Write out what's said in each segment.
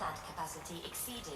plant capacity exceeded.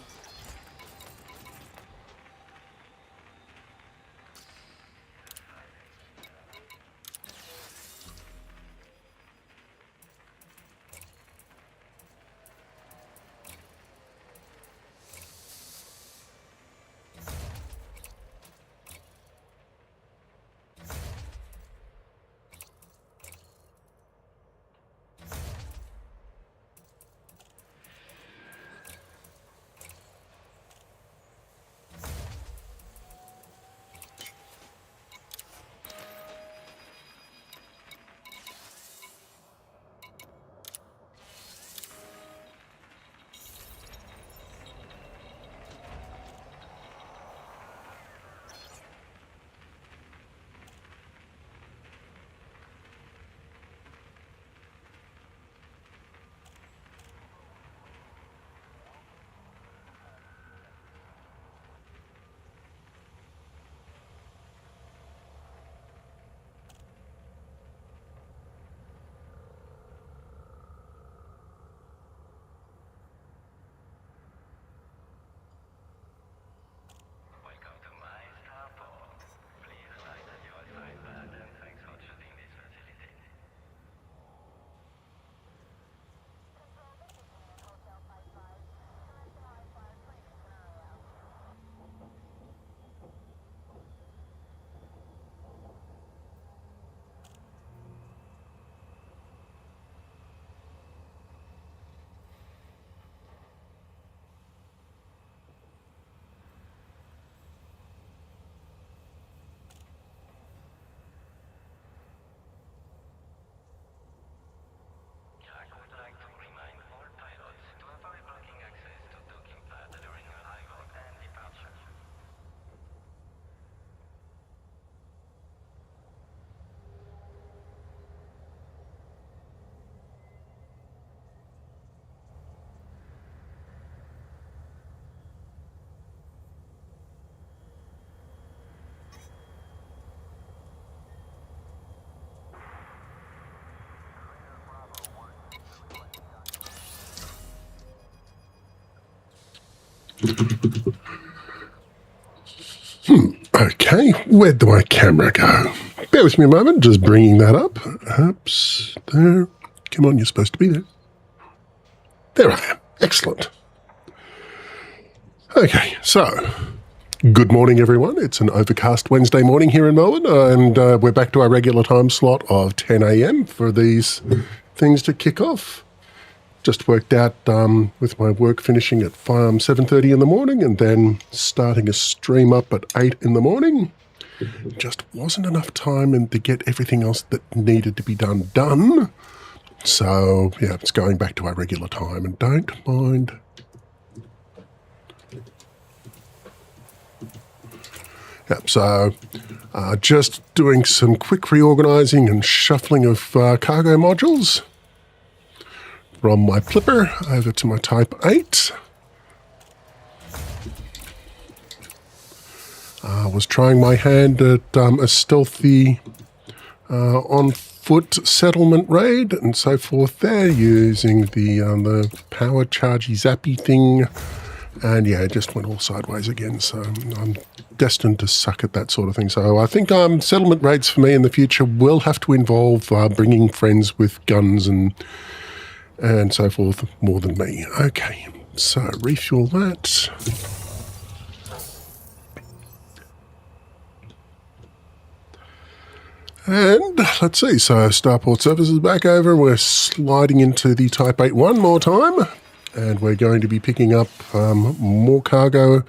Okay, where'd my camera go? Bear with me a moment, just bringing that up. Oops, there. Come on, you're supposed to be there. There I am. Excellent. Okay, so, good morning, everyone. It's an overcast Wednesday morning here in Melbourne, and we're back to our regular time slot of 10 a.m. for these things to kick off. Just worked out with my work finishing at 7:30 in the morning and then starting a stream up at 8 in the morning. Just wasn't enough time to get everything else that needed to be done. So, yeah, it's going back to our regular time, and don't mind. Yep, so just doing some quick reorganising and shuffling of cargo modules from my Plipper over to my Type 8. I was trying my hand at a stealthy on-foot settlement raid and so forth there, using the power chargy zappy thing. And yeah, it just went all sideways again, so I'm destined to suck at that sort of thing. So I think settlement raids for me in the future will have to involve bringing friends with guns and so forth more than me. Okay, so refuel that. And let's see, so Starport Services back over, and we're sliding into the Type 8 one more time. And we're going to be picking up more cargo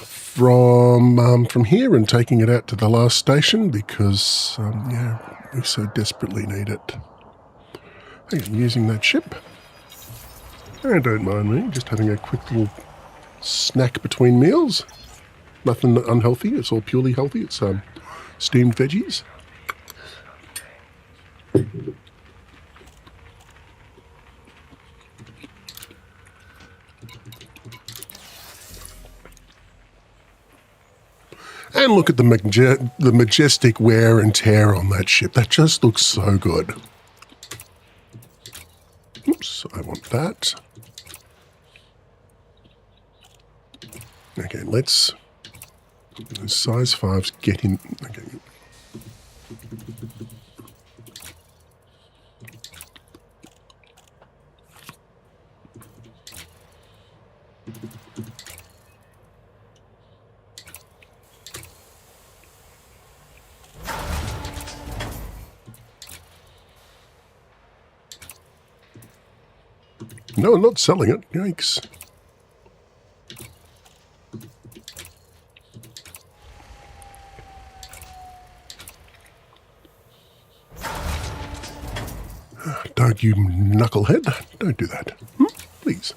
from here and taking it out to the last station because, yeah, we so desperately need it. Hey, I'm using that ship. And don't mind me, just having a quick little snack between meals. Nothing unhealthy, it's all purely healthy. It's steamed veggies. And look at the majestic wear and tear on that ship. That just looks so good. Oops. So I want that. Okay, let's... size 5s get in... Okay. No, I'm not selling it. Yikes. Don't you knucklehead. Don't do that. Please.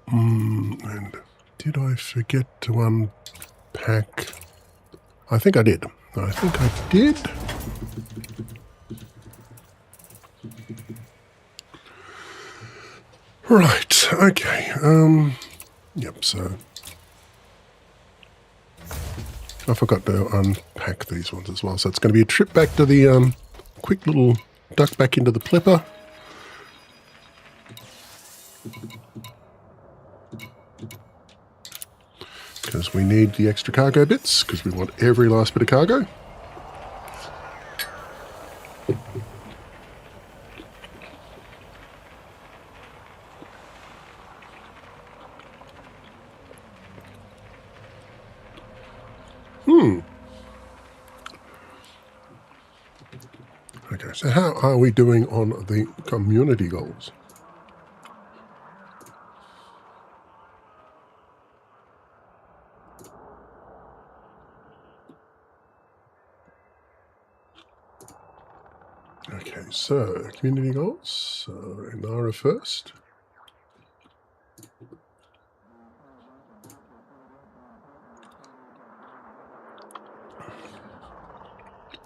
And did I forget to unpack? I think I did. I think I did. Right, okay. Yep, so I forgot to unpack these ones as well. So it's going to be a trip back to the quick little duck back into the plipper. Because we need the extra cargo bits, because we want every last bit of cargo. Okay, so how are we doing on the community goals? Okay, so community goals, Inara first.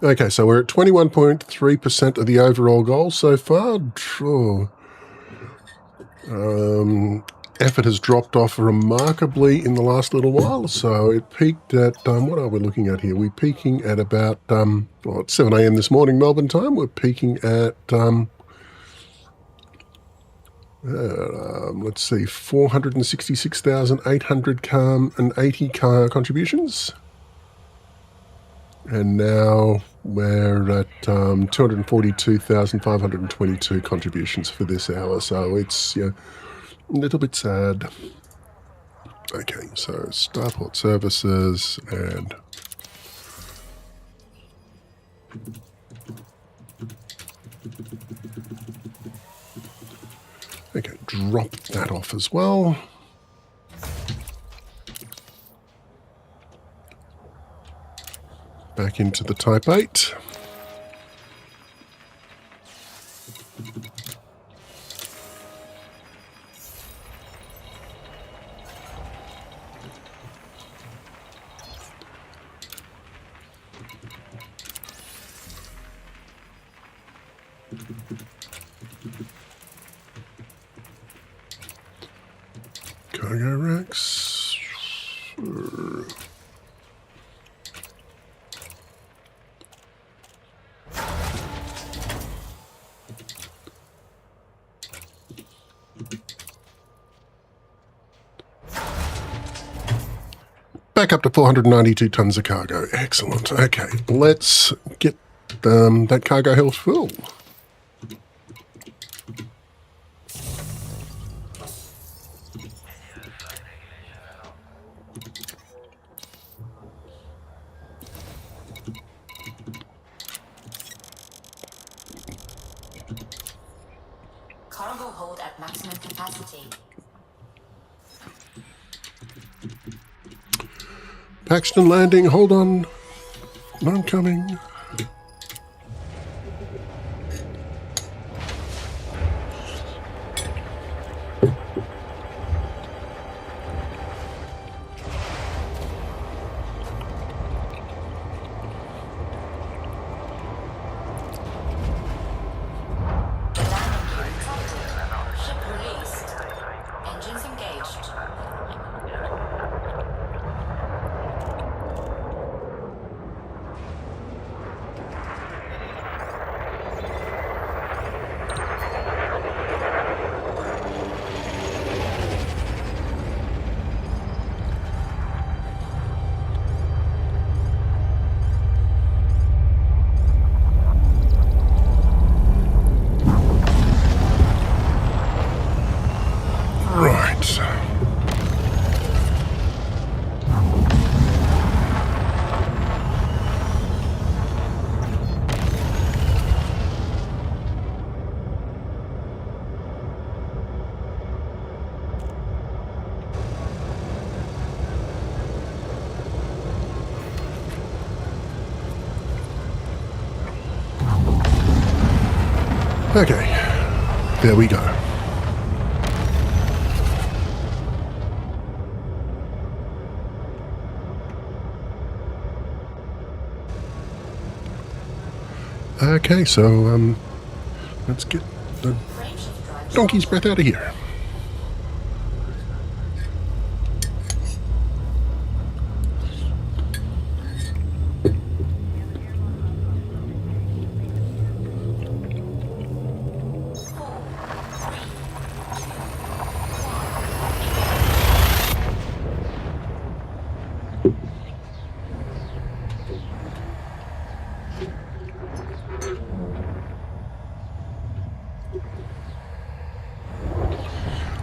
Okay, so we're at 21.3% of the overall goal so far. Effort has dropped off remarkably in the last little while, so it peaked at, what are we looking at here? We're peaking at about, at 7 a.m. this morning Melbourne time. We're peaking at, let's see, 466,880 contributions. And now we're at 242,522 contributions for this hour, so it's a little bit sad. Okay, so Starport Services and okay, drop that off as well. Back into the Type 8. Cargo racks. Back up to 492 tons of cargo. Excellent. Okay, let's get that cargo held full. Cargo hold at maximum capacity. Paxton landing, hold on. I'm coming. Okay, there we go. Okay, so let's get the donkey's breath out of here.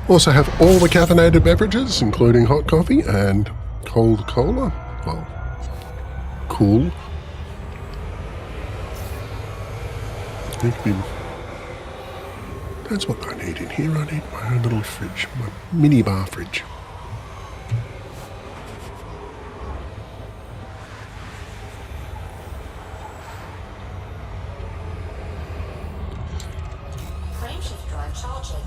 Also have all the caffeinated beverages, including hot coffee and cold cola. Well, cool. That's what I need in here. I need my own little fridge, my mini bar fridge. Frameshift drive charging.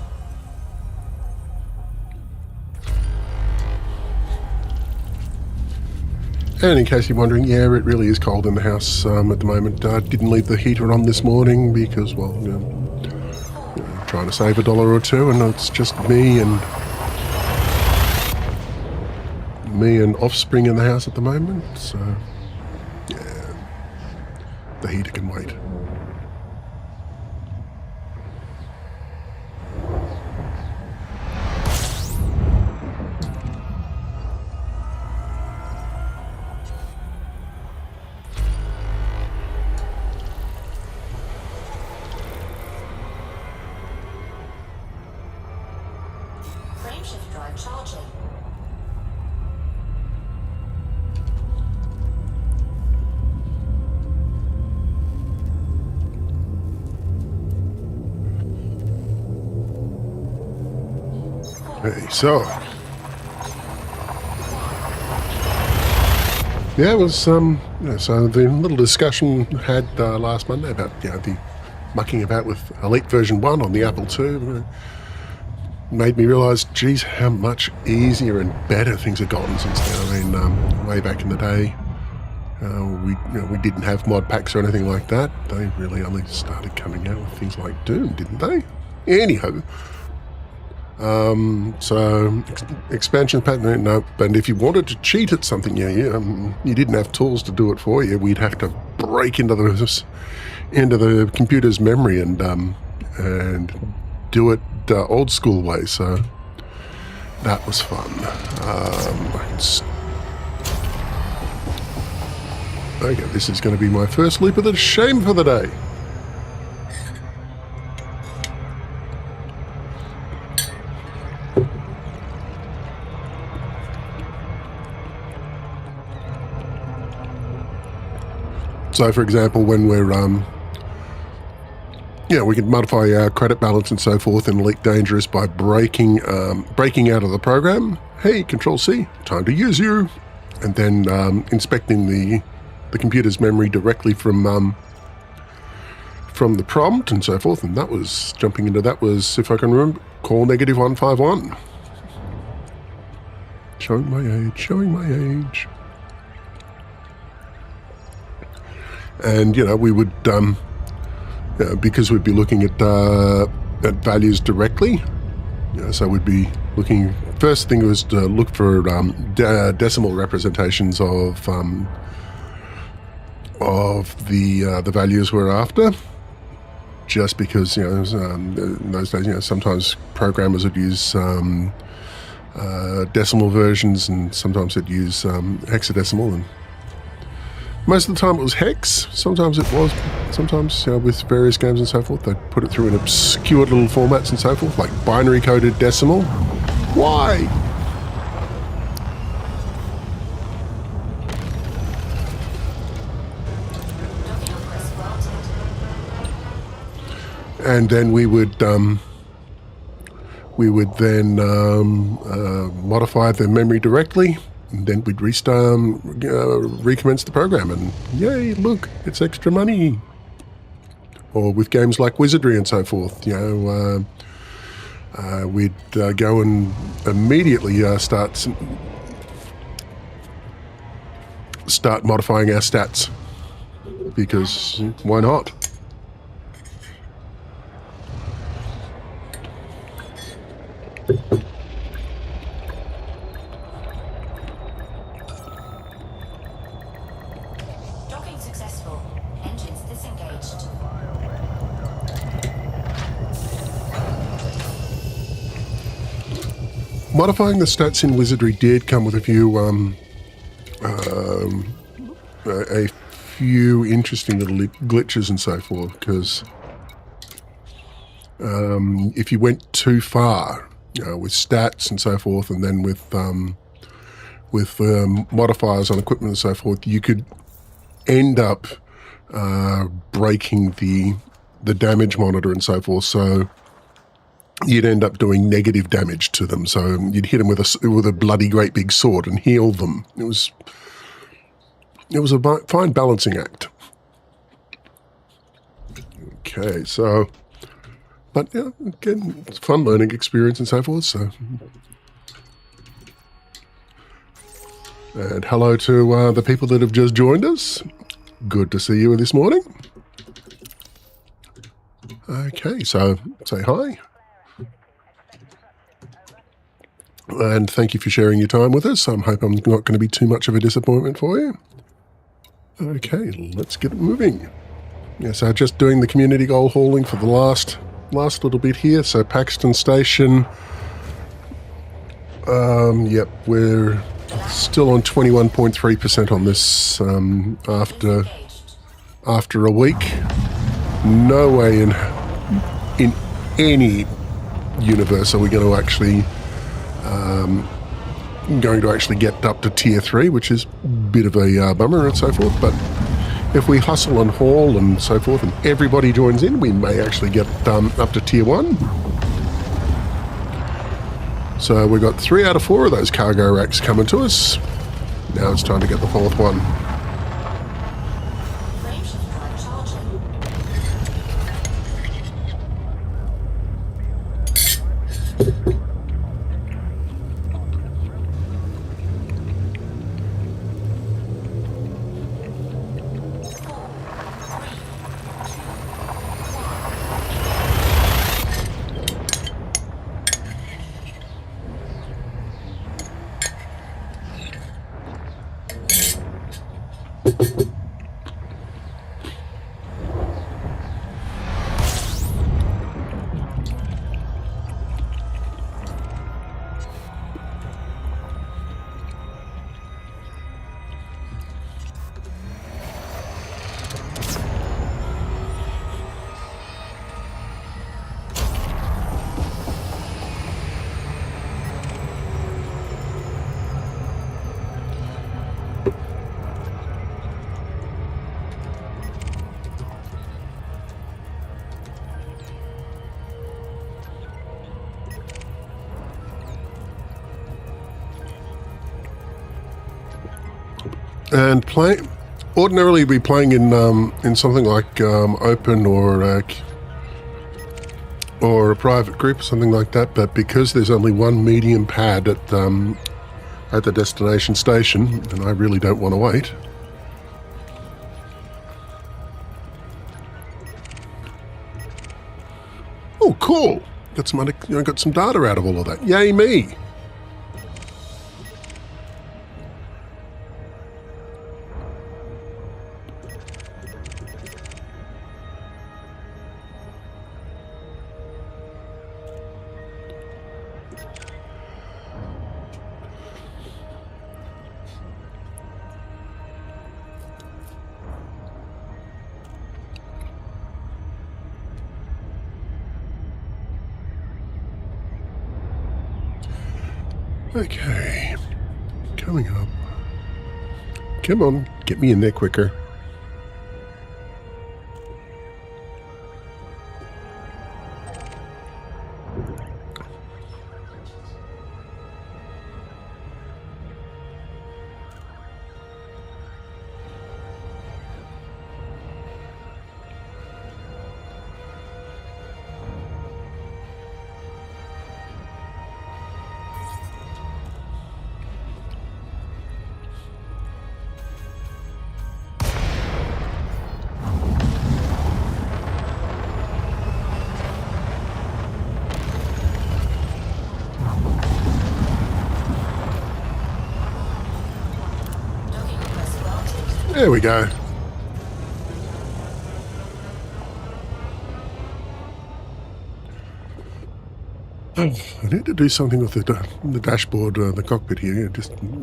And in case you're wondering, yeah, it really is cold in the house at the moment. Didn't leave the heater on this morning because, well, trying to save $1 or two, and it's just me and offspring in the house at the moment. So, yeah, the heater can wait. Frameshift drive charging. Okay, so yeah, it was so the little discussion had last Monday about the mucking about with Elite version 1 on the Apple II made me realise, geez, how much easier and better things have gotten since then. I mean, way back in the day, we didn't have mod packs or anything like that. They really only started coming out with things like Doom, didn't they? Anyhow. So expansion pack, no. And if you wanted to cheat at something, you didn't have tools to do it for you. We'd have to break into the computer's memory and do it old school way. So that was fun. Okay, this is going to be my first leap of the shame for the day. So, for example, when we're, we can modify our credit balance and so forth in Elite Dangerous by breaking out of the program. Hey, Control-C, time to use you. And then inspecting the computer's memory directly from the prompt and so forth. And that was, jumping into that was, if I can remember, call -151. Showing my age. And, we would, because we'd be looking at values directly, so we'd be looking, first thing was to look for decimal representations of the values we're after, just because, in those days, sometimes programmers would use decimal versions and sometimes they'd use hexadecimal, and most of the time it was hex. Sometimes with various games and so forth, they'd put it through in obscure little formats and so forth, like binary coded decimal. Why? And then we would then modify the memory directly. And then we'd recommence the program, and yay, look, it's extra money. or with games like Wizardry and so forth. We'd go and immediately start modifying our stats, because why not? Docking successful. Engines disengaged. Modifying the stats in Wizardry did come with a few interesting little glitches and so forth, because if you went too far, with stats and so forth, and then with modifiers on equipment and so forth, you could end up breaking the damage monitor and so forth. So you'd end up doing negative damage to them. So you'd hit them with a bloody great big sword and heal them. It was a fine balancing act. Okay, so, but yeah, again, it's a fun learning experience and so forth. So, and hello to the people that have just joined us. Good to see you this morning. Okay, so say hi. And thank you for sharing your time with us. I hope I'm not going to be too much of a disappointment for you. Okay, let's get moving. Yeah, so just doing the community goal hauling for the last little bit here. So Paxton Station, yep, we're still on 21.3% on this after a week. No way in any universe are we going to actually get up to tier 3, which is a bit of a bummer and so forth. But if we hustle and haul and so forth and everybody joins in, we may actually get up to tier 1. So we've got 3 out of 4 of those cargo racks coming to us. Now it's time to get the 4th one. Frameshift drive charging. And ordinarily be playing in something like open or a private group or something like that. But because there's only one medium pad at the destination station, and I really don't want to wait. Oh, cool! Got some data out of all of that. Yay me! Okay, coming up. Come on, get me in there quicker. There we go. I need to do something with the dashboard, the cockpit here.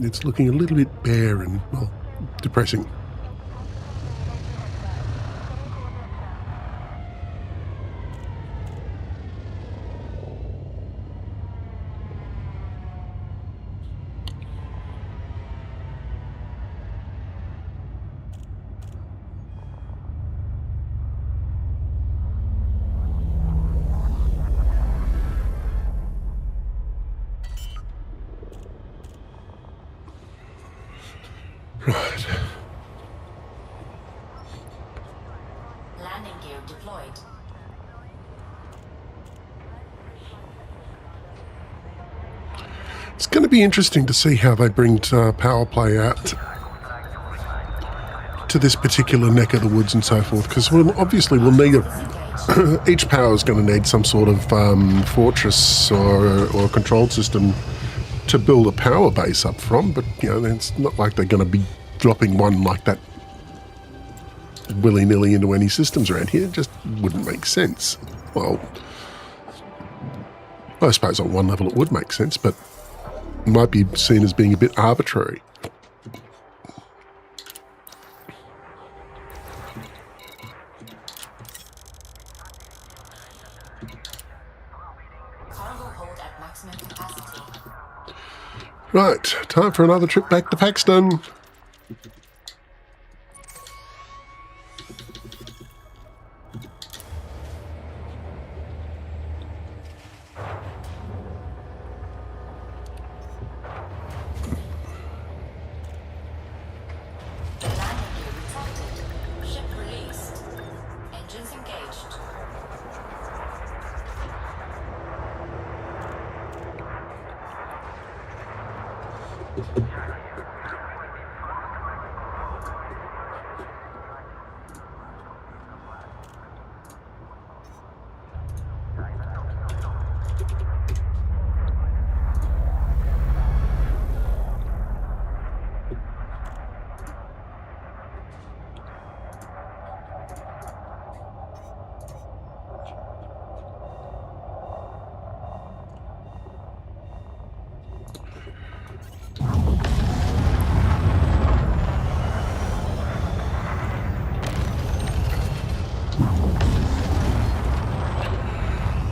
It's looking a little bit bare and, well, depressing. Right. Landing gear deployed. It's going to be interesting to see how they bring power play out to this particular neck of the woods and so forth, because obviously we'll need each power is going to need some sort of fortress or control system to build a power base up from, but it's not like they're going to be dropping one like that willy-nilly into any systems around here. It just wouldn't make sense. Well, I suppose on one level it would make sense, but it might be seen as being a bit arbitrary. Cargo hold at maximum capacity. Right, time for another trip back to Paxton. Landing gear retracted. Ship released. Engines engaged.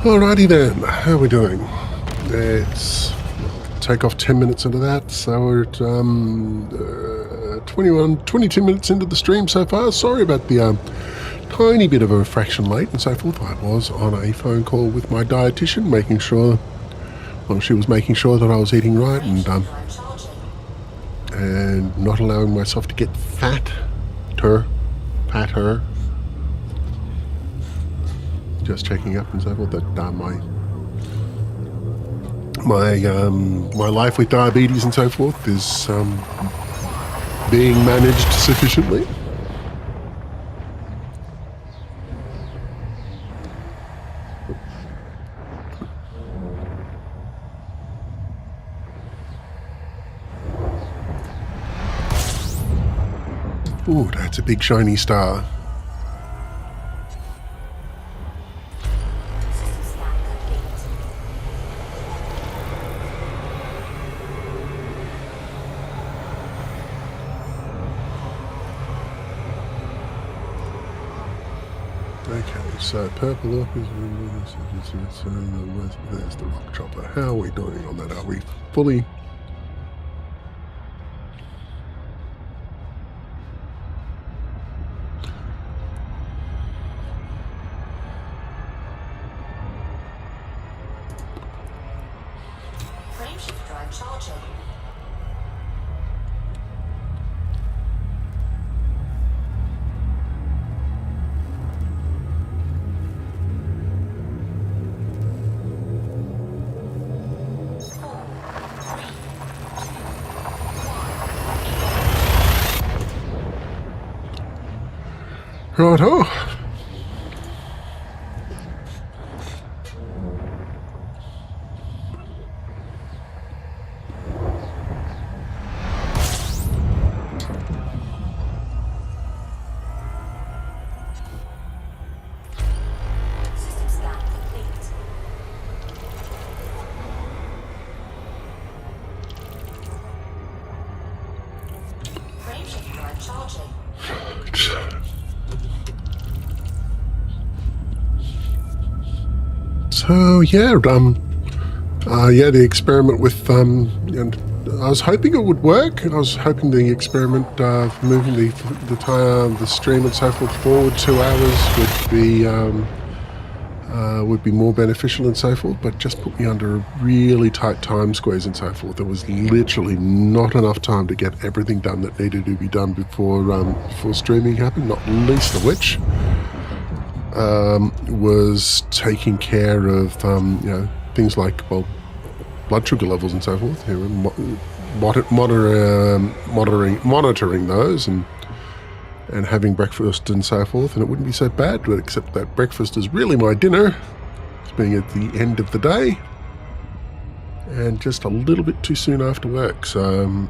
Alrighty then, how are we doing? Let's take off 10 minutes into that, so we're at 22 minutes into the stream so far. Sorry about the tiny bit of a fraction late and so forth. I was on a phone call with my dietitian, making sure, well, she was making sure that I was eating right and not allowing myself to get fatter. Just checking up and so forth that my life with diabetes and so forth is being managed sufficiently. Ooh, that's a big shiny star. Okay, so purple up is there's the rock chopper. How are we doing on that? Are we fully? Frameshift drive charging. Righto. So yeah, the experiment with and I was hoping it would work. I was hoping the experiment moving the stream and so forth forward 2 hours would be more beneficial and so forth, but just put me under a really tight time squeeze and so forth. There was literally not enough time to get everything done that needed to be done before streaming happened. Not least of which was taking care of things like blood sugar levels and so forth. Monitoring those and having breakfast and so forth, and it wouldn't be so bad, but except that breakfast is really my dinner. It's being at the end of the day and just a little bit too soon after work. So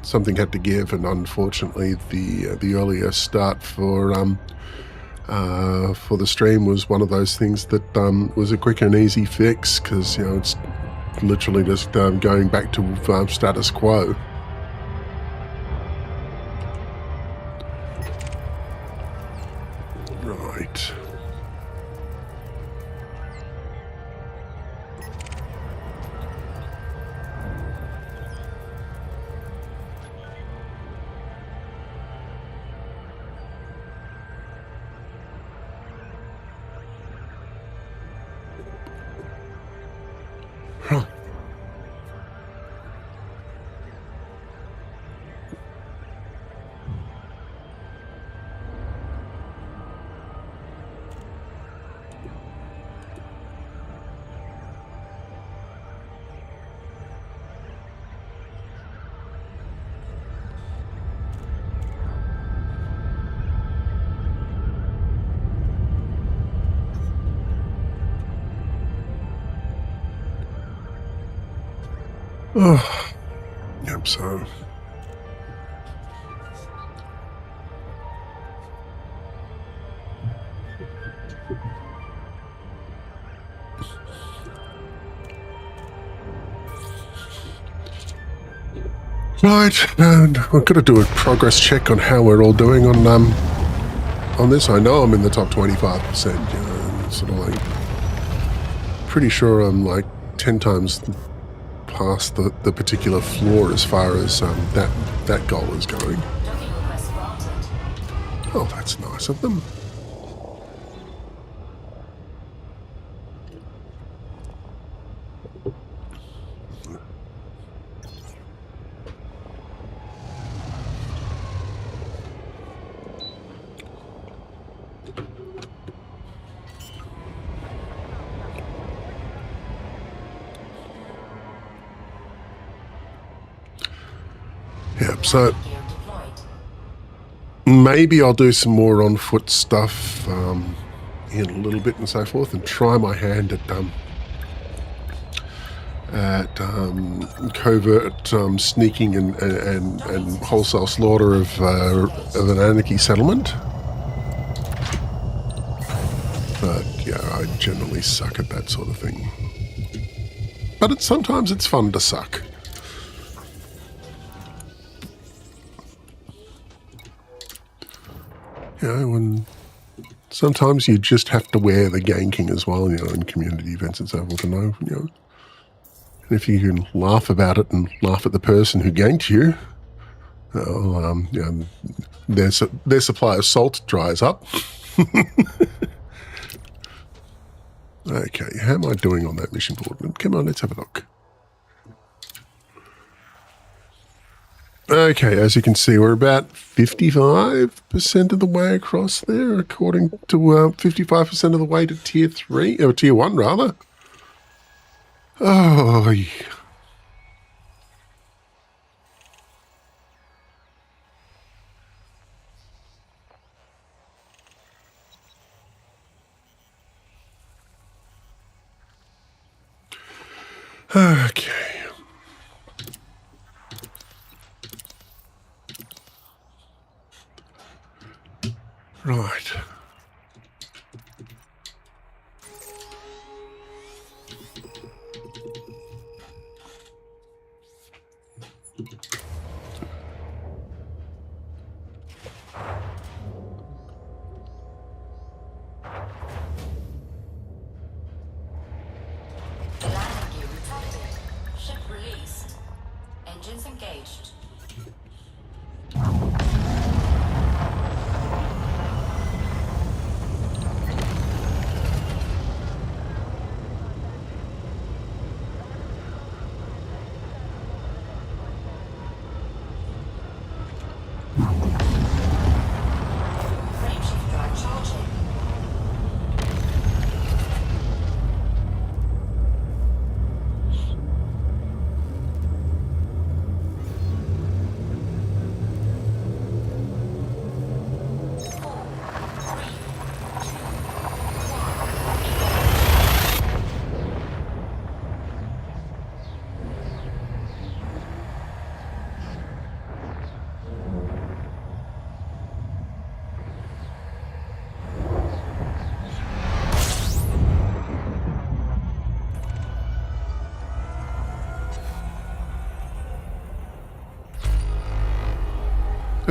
something had to give, and unfortunately the earlier start for the stream was one of those things that was a quick and easy fix, because it's literally just going back to status quo. Right. Huh. Oh, yep, so. Right, and we're going to do a progress check on how we're all doing on this. I know I'm in the top 25%, sort of like, pretty sure I'm like 10 times past the particular floor as far as that goal is going. Docking request granted. Oh, that's nice of them. Yep, so Landing gear deployed. maybe I'll do some more on-foot stuff in a little bit and so forth, and try my hand at covert sneaking and wholesale slaughter of an anarchy settlement. But yeah, I generally suck at that sort of thing. But sometimes it's fun to suck. When sometimes you just have to wear the ganking as well, in community events and so forth. And if you can laugh about it and laugh at the person who ganked you, their supply of salt dries up. Okay, how am I doing on that mission board? Come on, let's have a look. Okay, as you can see, we're about 55% of the way across there, according to 55% of the way to tier 3, or tier 1 rather. Oh, yeah. Okay. Right.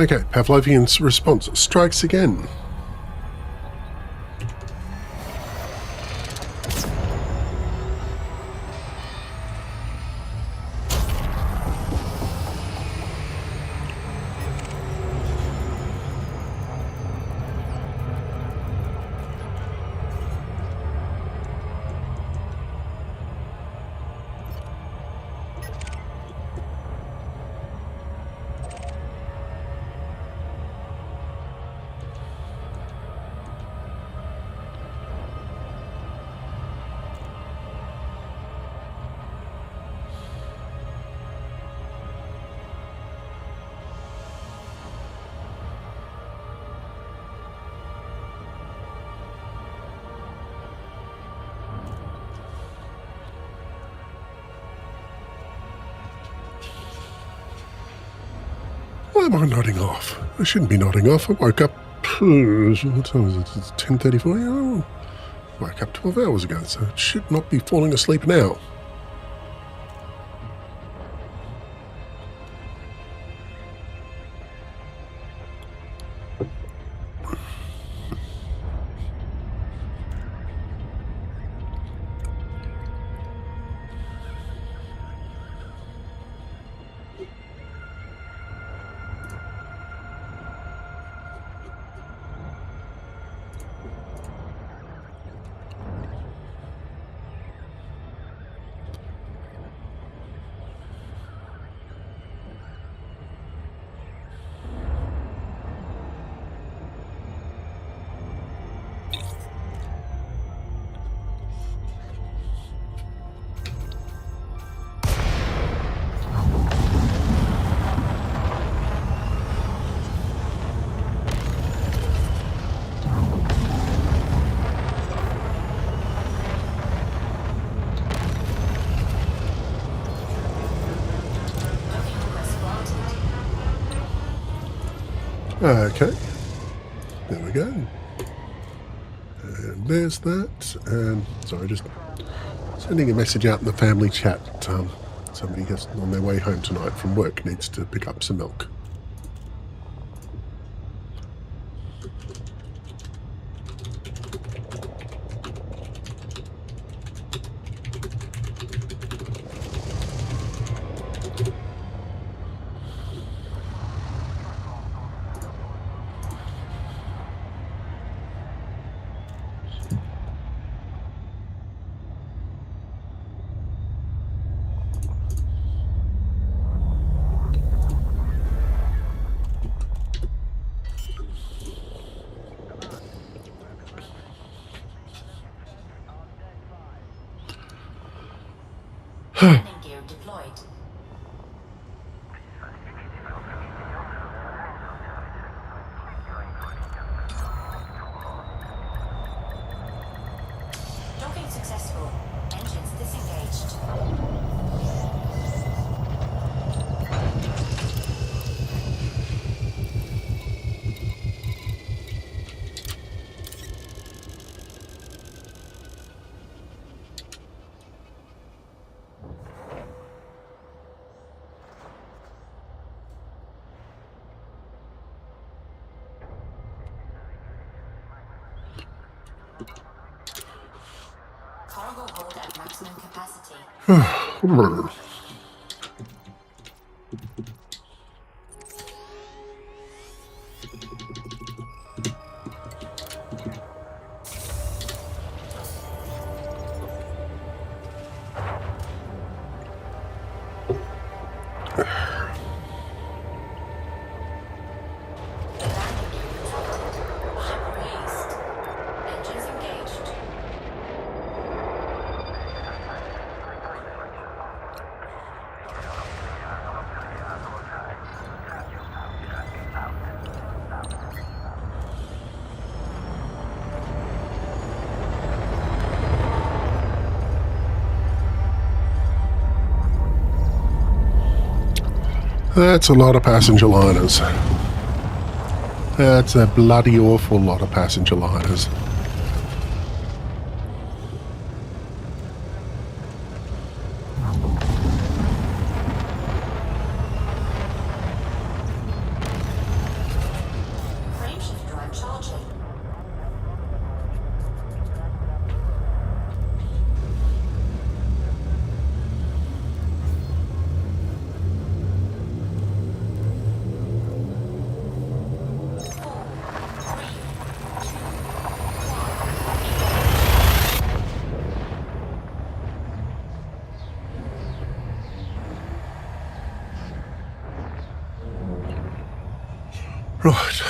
Okay, Pavlovian's response strikes again. Why am I nodding off? I shouldn't be nodding off. I woke up. What time is it? It's 10:34. Yeah, I woke up 12 hours ago, so it should not be falling asleep now. Okay, there we go. And there's that. And sorry, just sending a message out in the family chat. Somebody has on their way home tonight from work needs to pick up some milk. Landing gear deployed. Docking successful. Engines disengaged. Cargo hold at maximum capacity. Landing gear detected. Ship raised. Engines engaged. That's a lot of passenger liners. That's a bloody awful lot of passenger liners. Right.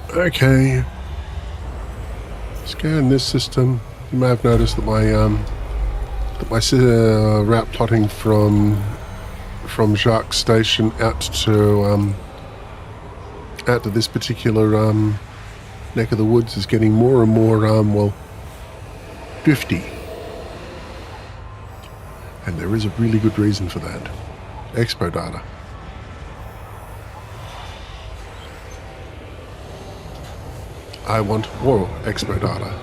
Okay. Scan this system. You may have noticed that my route plotting from Jacques Station out to this particular neck of the woods is getting more and more well, drifty. And there is a really good reason for that. Expo data. I want more expo data.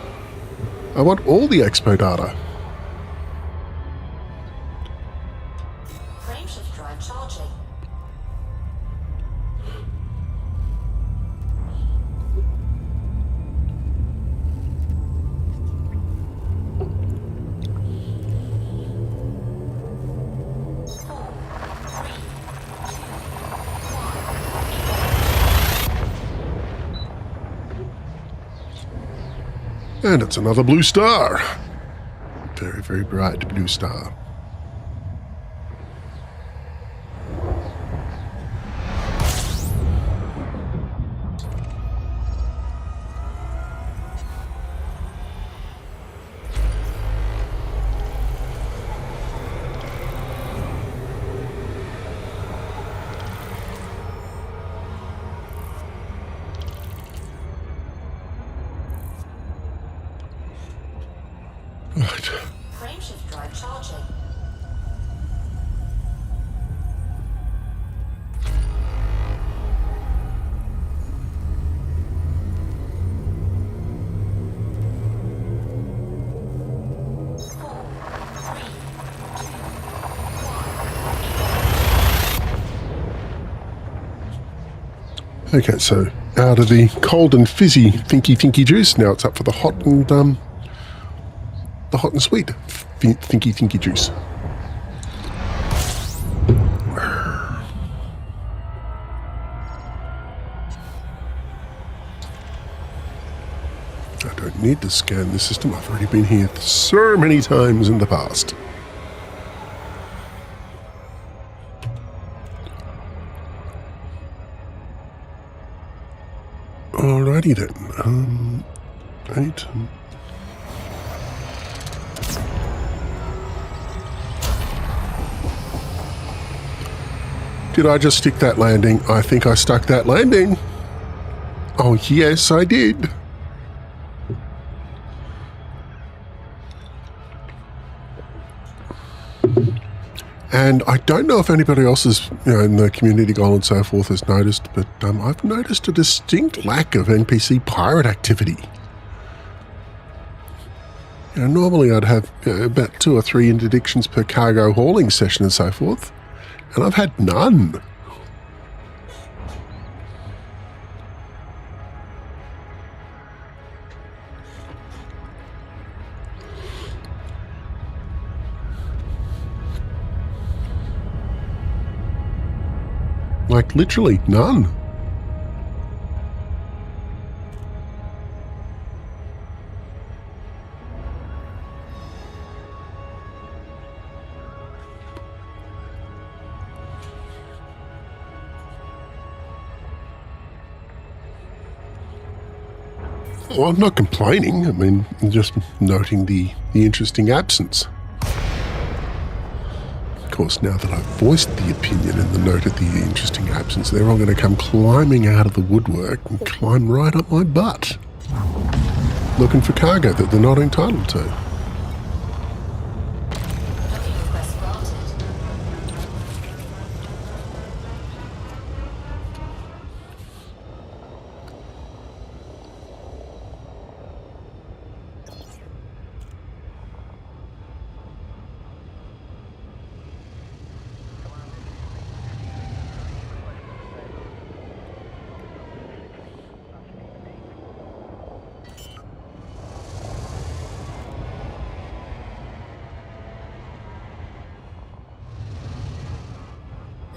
I want all the expo data. Frameshift drive charging. And it's another blue star. Very, very bright blue star. Right. Frameshift drive charging. Okay, so out of the cold and fizzy thinky juice, now it's up for the hot and sweet thinky juice. I don't need to scan the system. I've already been here so many times in the past. Alrighty then. 8. Did I just stick that landing? I think I stuck that landing. Oh yes, I did. And I don't know if anybody else has, in the community goal and so forth has noticed, but I've noticed a distinct lack of NPC pirate activity. Normally I'd have about 2 or 3 interdictions per cargo hauling session and so forth, and I've had none. Like, literally none. Well, I'm not complaining. I mean, I'm just noting the interesting absence. Of course, now that I've voiced the opinion and the noted the interesting absence, they're all going to come climbing out of the woodwork and climb right up my butt, looking for cargo that they're not entitled to. Request granted.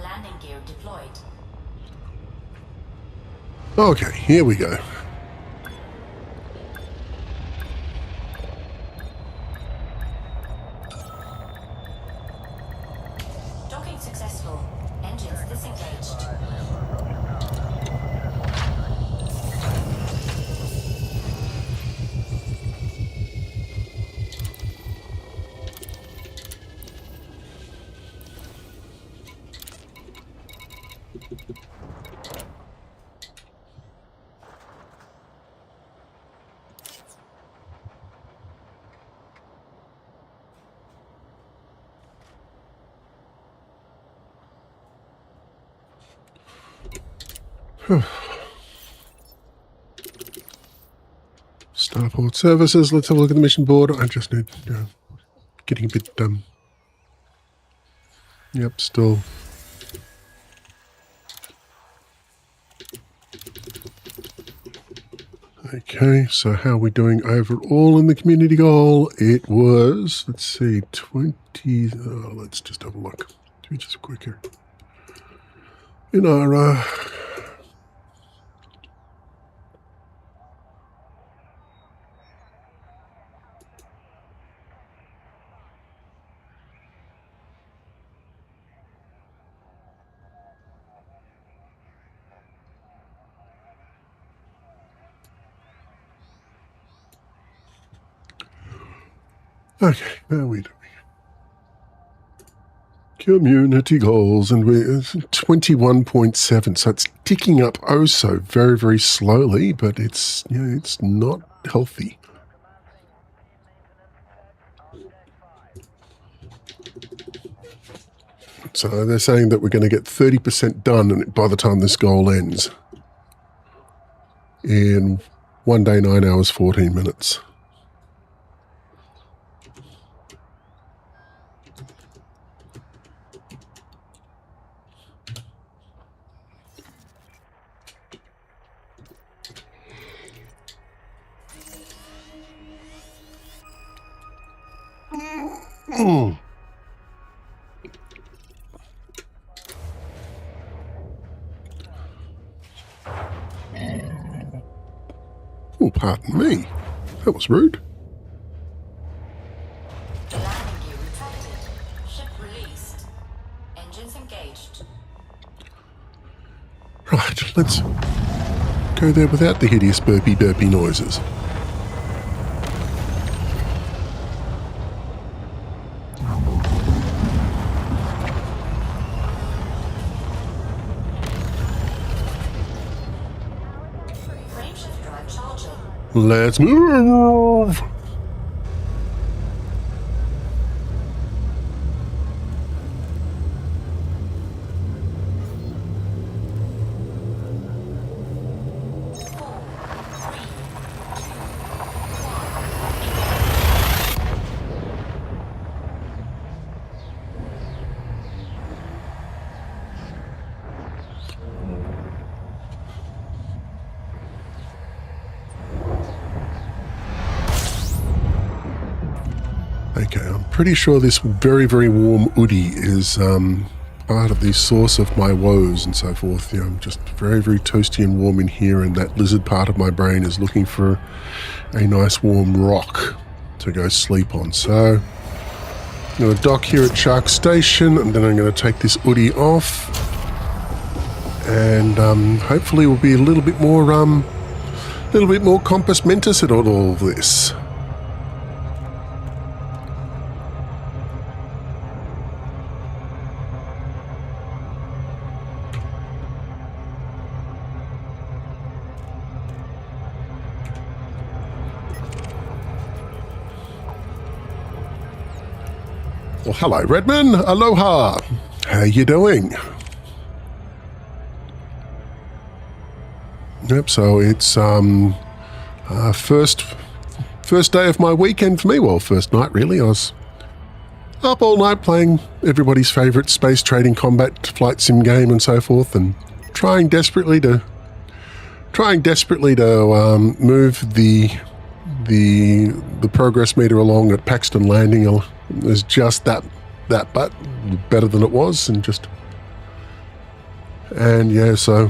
Landing gear deployed. Okay, here we go. successful. Engines disengaged. Starport services. Let's have a look at the mission board. I just need getting a bit yep, still. Okay, so how are we doing overall in the community goal? It was, let's see, 20. Let's just have a look. Do just quicker. In our okay, how are we doing? Community goals, and we're 21.7, so it's ticking up oh so very, very slowly, but it's, it's not healthy. So they're saying that we're going to get 30% done by the time this goal ends in 1 day, 9 hours, 14 minutes. Oh, pardon me. That was rude. Landing gear retracted. Ship released. Engines engaged. Right, let's go there without the hideous burpy derpy noises. Frameshift drive charging. Let's move! Okay, I'm pretty sure this very, very warm Udi is part of the source of my woes and so forth. I'm just very, very toasty and warm in here, and that lizard part of my brain is looking for a nice warm rock to go sleep on. So I'm going to dock here at Shark Station, and then I'm going to take this Udi off, and hopefully we'll be a little bit more compass mentis at all of this. Well, hello, Redman. Aloha. How you doing? Yep, so it's first day of my weekend for me. Well, first night, really. I was up all night playing everybody's favourite space trading combat flight sim game and so forth, and trying desperately to move the progress meter along at Paxton Landing. Is just that but better than it was, and yeah, so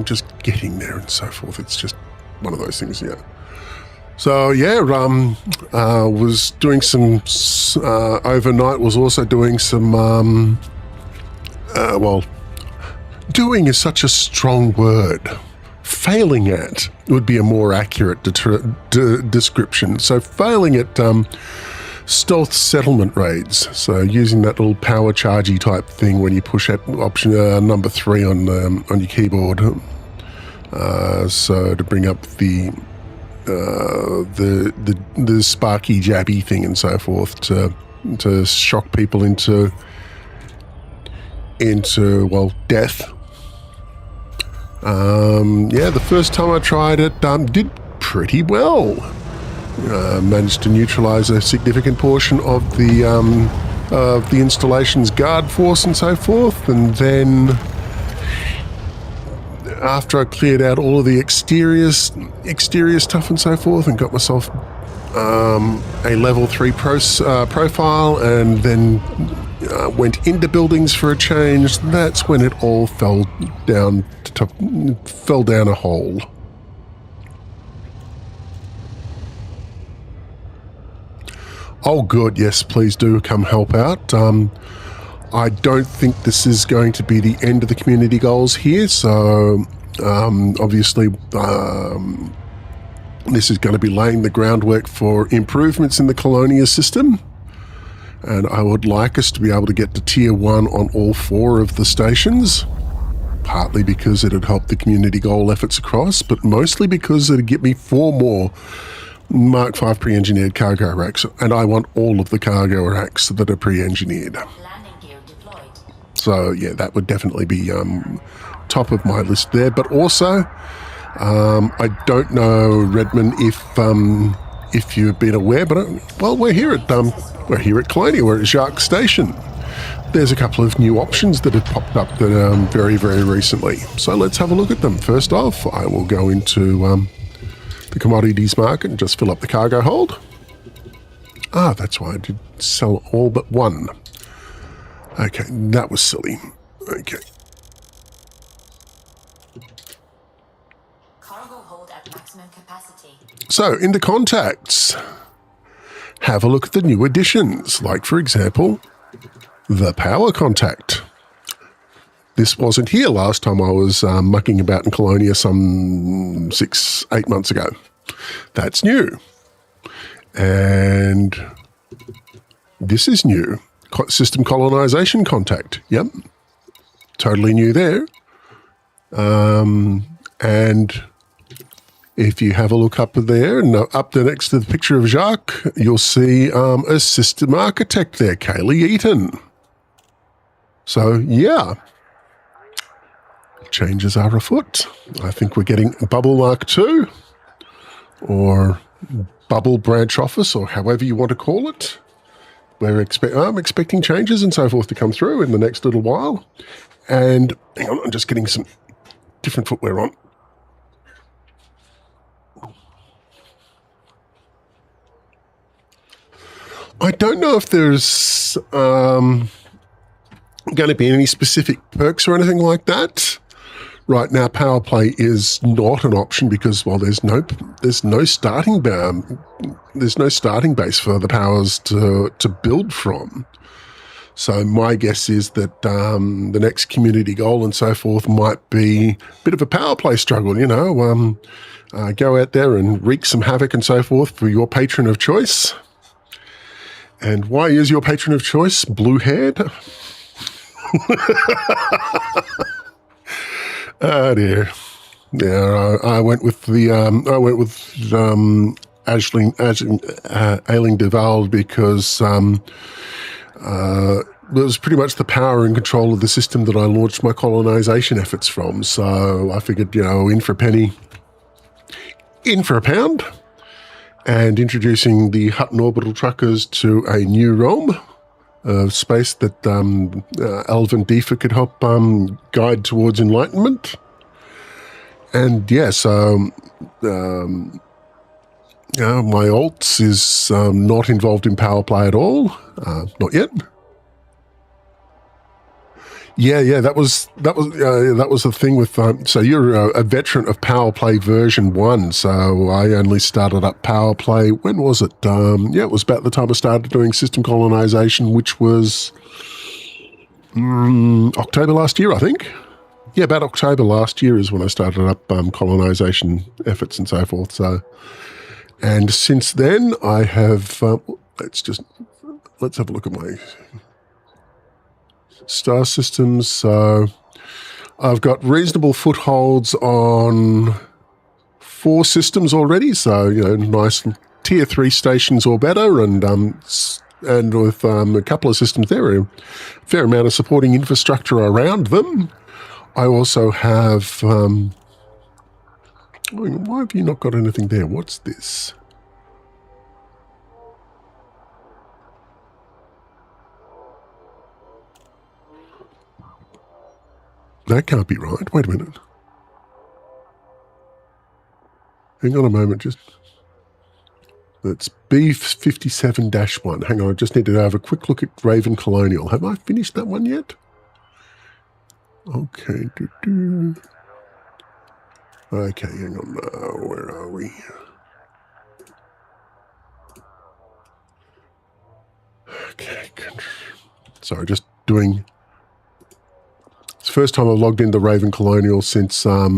just getting there and so forth. It's just one of those things, yeah. So yeah, was doing some overnight. Was also doing some. Well, doing is such a strong word. Failing at would be a more accurate description. So failing at stealth settlement raids. So using that little power chargy type thing when you push at option number 3 on your keyboard. So to bring up the sparky jabby thing and so forth to shock people into well, death. Yeah, the first time I tried it, did pretty well. Managed to neutralize a significant portion of the installation's guard force and so forth, and then after I cleared out all of the exterior stuff and so forth and got myself a level 3 profile, and then went into buildings for a change, that's when it all fell down a hole. Oh, good. Yes, please do come help out. I don't think this is going to be the end of the community goals here. So, obviously, this is going to be laying the groundwork for improvements in the Colonia system. And I would like us to be able to get to tier 1 on all 4 of the stations. Partly because it'd help the community goal efforts across, but mostly because it'd get me 4 more Mark 5 pre-engineered cargo racks, and I want all of the cargo racks that are pre-engineered. Landing gear deployed. So yeah, that would definitely be top of my list there. But also, I don't know, Redmond, if you've been aware, but well, we're here at Colonia. We're at Jacques Station. There's a couple of new options that have popped up that very, very recently. So let's have a look at them. First off, I will go into the commodities market and just fill up the cargo hold. Ah, that's why I did sell all but one. Okay, that was silly. Okay. Cargo hold at maximum capacity. So, in the contacts, have a look at the new additions, like, for example, the power contact. This wasn't here last time I was mucking about in Colonia some 6-8 months ago. That's new. And this is new. System colonization contact. Yep. Totally new there. And if you have a look up there, and up there next to the picture of Jacques, you'll see a system architect there, Kaylee Eaton. So, yeah. Changes are afoot. I think we're getting Bubble Mark 2 or Bubble Branch Office, or however you want to call it. I'm expecting changes and so forth to come through in the next little while. And hang on, I'm just getting some different footwear on. I don't know if there's going to be any specific perks or anything like that. Right now, power play is not an option because, well, there's no starting base for the powers to build from. So my guess is that the next community goal and so forth might be a bit of a power play struggle. You know, go out there and wreak some havoc and so forth for your patron of choice. And why is your patron of choice blue-haired? Oh dear. Yeah, I went with Ailing Duval because it was pretty much the power and control of the system that I launched my colonization efforts from. So I figured, you know, in for a penny, in for a pound. And introducing the Hutton Orbital Truckers to a new realm of space that Elven Defa could help guide towards enlightenment. And yeah, so my alts is not involved in power play at all. Not yet. Yeah, that was the thing with. So you're a veteran of Power Play version 1. So I only started up Power Play. When was it? Yeah, it was about the time I started doing system colonization, which was October last year, I think. Yeah, about October last year is when I started up colonization efforts and so forth. So, and since then I have. Let's have a look at my star systems. So I've got reasonable footholds on 4 systems already. So, nice tier 3 stations or better. And with a couple of systems there, a fair amount of supporting infrastructure around them. I also have... why have you not got anything there? What's this? That can't be right. Wait a minute. Hang on a moment. That's B57-1. Hang on, I just need to have a quick look at Raven Colonial. Have I finished that one yet? Okay. Okay, hang on. Where are we? Okay. Sorry, just doing... It's the first time I've logged into Raven Colonial since I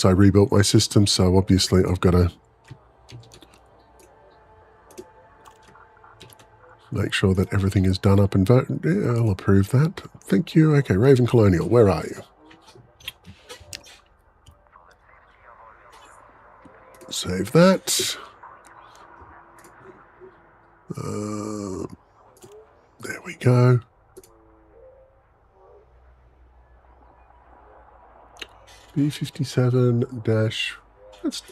rebuilt my system, so obviously I've got to make sure that everything is done up and voted. Yeah, I'll approve that. Thank you. Okay, Raven Colonial, where are you? Save that. There we go. B57 dash... That's...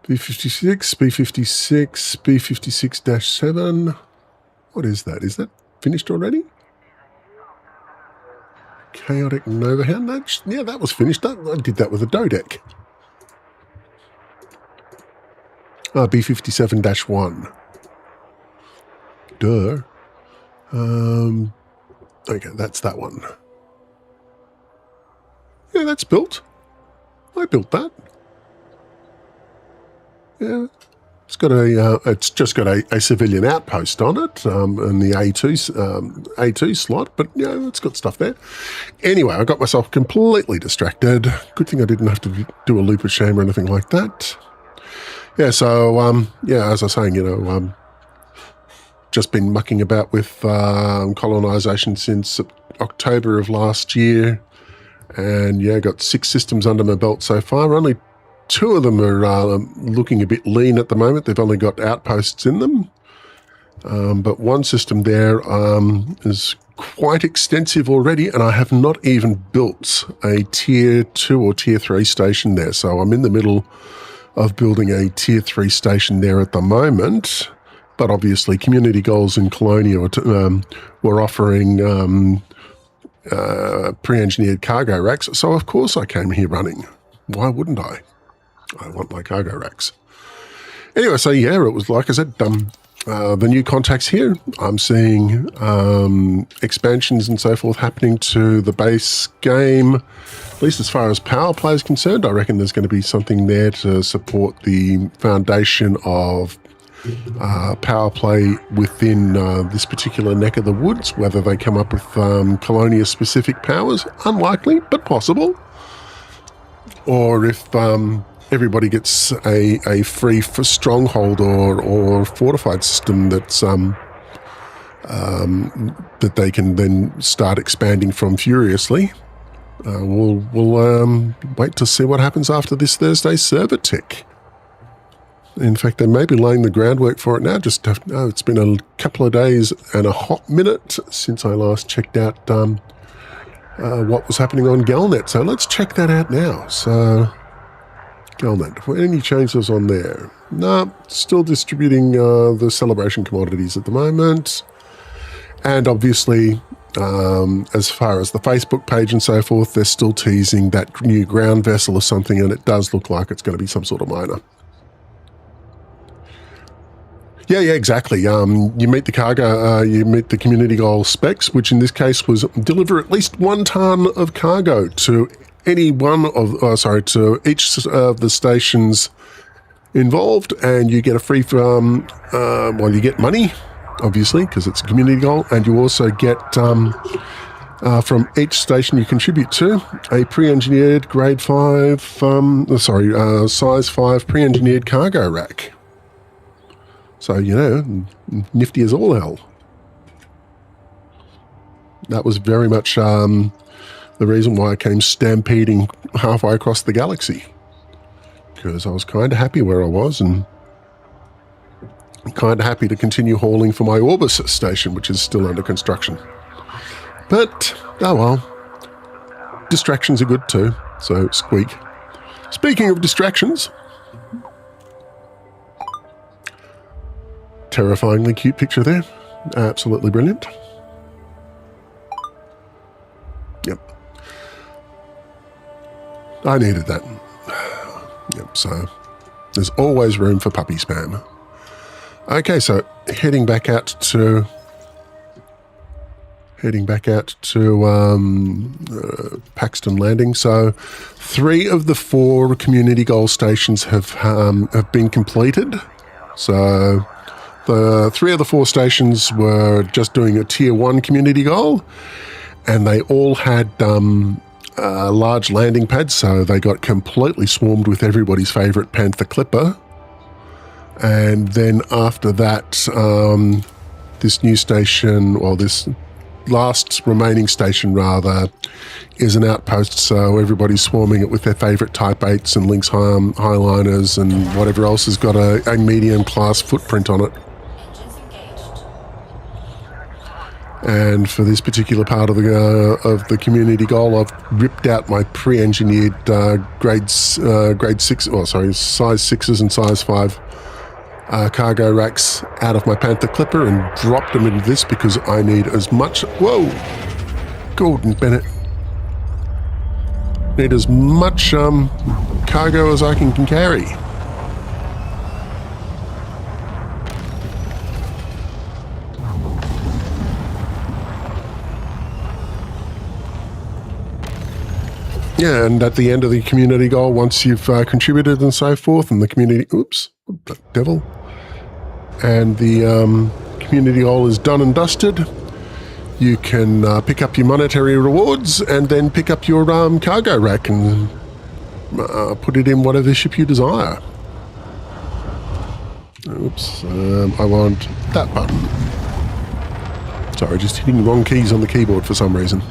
B56, B56, B56-7. What is that? Is that finished already? Chaotic Novahound? Yeah, that was finished. I did that with a Dodec. B57-1. Duh. Okay, that's that one. Yeah, that's built. I built that. Yeah. It's just got a civilian outpost on it, and the A2 slot, but yeah, it's got stuff there. Anyway, I got myself completely distracted. Good thing I didn't have to do a loop of shame or anything like that. Yeah, so, as I was saying, just been mucking about with colonisation since October of last year. And, yeah, got 6 systems under my belt so far. Only 2 of them are looking a bit lean at the moment. They've only got outposts in them. But one system there is quite extensive already, and I have not even built a Tier 2 or Tier 3 station there. So I'm in the middle of building a Tier 3 station there at the moment, but obviously community goals in Colonia were offering pre-engineered cargo racks, so of course I came here running. Why wouldn't I? I want my cargo racks. Anyway, so yeah, it was like I said, the new contacts here. I'm seeing expansions and so forth happening to the base game. At least as far as Power Play is concerned, I reckon there's going to be something there to support the foundation of Power Play within this particular neck of the woods. Whether they come up with Colonia-specific powers, unlikely, but possible. Or if everybody gets a free stronghold or fortified system that's that they can then start expanding from furiously. We'll wait to see what happens after this Thursday's server tick. In fact, they may be laying the groundwork for it now. It's been a couple of days and a hot minute since I last checked out what was happening on Galnet. So let's check that out now. So, Galnet, any changes on there? No, still distributing the celebration commodities at the moment. And obviously, As far as the Facebook page and so forth, they're still teasing that new ground vessel or something, and it does look like it's going to be some sort of miner. Yeah, exactly. You meet the cargo, you meet the community goal specs, which in this case was deliver at least 1 ton of cargo to any one of, to each of the stations involved, and you get a free, you get money, obviously, because it's a community goal, and you also get, from each station you contribute to, a pre-engineered grade 5, size 5 pre-engineered cargo rack. So, nifty as all hell. That was very much the reason why I came stampeding halfway across the galaxy. Because I was kind of happy where I was and kind of happy to continue hauling for my Orbis station, which is still under construction. But, oh well. Distractions are good too, so squeak. Speaking of distractions... Terrifyingly cute picture there. Absolutely brilliant. Yep. I needed that. Yep, so there's always room for puppy spam. Okay, so heading back out to Paxton Landing. So 3 of the 4 community goal stations have been completed. So the 3 of the 4 stations were just doing a tier 1 community goal, and they all had large landing pads, so they got completely swarmed with everybody's favourite Panther Clipper. And then after that, this new station, or this last remaining station rather, is an outpost, so everybody's swarming it with their favourite Type 8s and Lynx Highliners and whatever else has got a medium class footprint on it. And for this particular part of the community goal, I've ripped out my pre-engineered grade 6, size 6s and size 5 cargo racks out of my Panther Clipper and dropped them into this because I need as much... Whoa! Gordon Bennett. Need as much cargo as I can carry. Yeah, and at the end of the community goal, once you've contributed and so forth, and the community... Oops, devil. And the community goal is done and dusted, you can pick up your monetary rewards and then pick up your cargo rack and put it in whatever ship you desire. Oops, I want that button. Sorry, just hitting the wrong keys on the keyboard for some reason.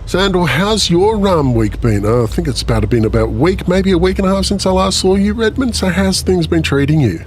Sandor, how's your week been? I think it's been about a week, maybe a week and a half since I last saw you, Redmond. So how's things been treating you?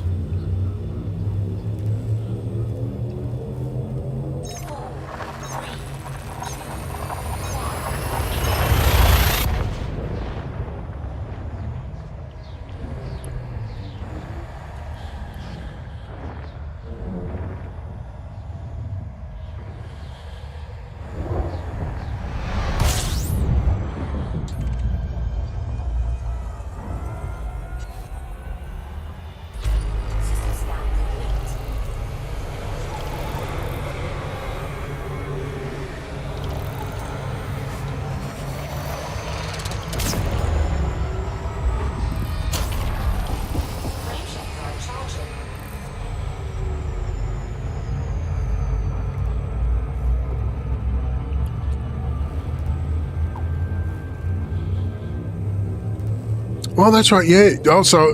Oh, that's right, yeah. Oh, so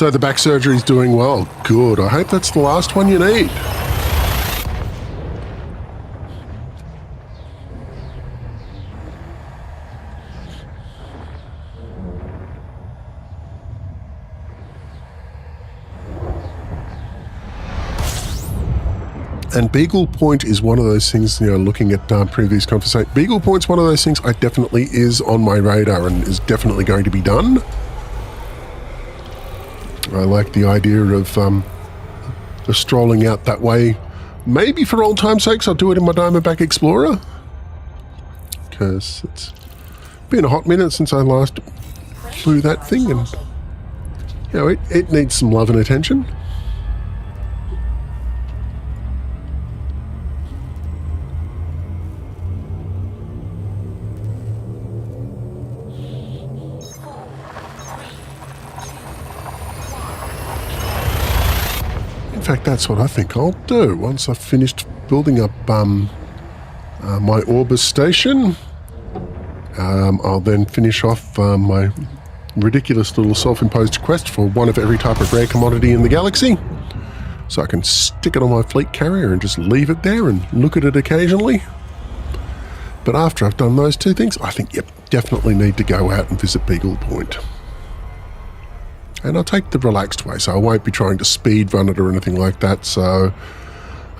the back surgery's doing well. Good. I hope that's the last one you need. And Beagle Point is one of those things, looking at previous conversation, Beagle Point's one of those things I definitely is on my radar and is definitely going to be done. I like the idea of strolling out that way. Maybe for old time's sakes, I'll do it in my Diamondback Explorer. Because it's been a hot minute since I last flew that thing, and it needs some love and attention. In fact, that's what I think I'll do. Once I've finished building up my Orbis station, I'll then finish off my ridiculous little self-imposed quest for one of every type of rare commodity in the galaxy. So I can stick it on my fleet carrier and just leave it there and look at it occasionally. But after I've done those two things, I think, definitely need to go out and visit Beagle Point. And I'll take the relaxed way, so I won't be trying to speed run it or anything like that. So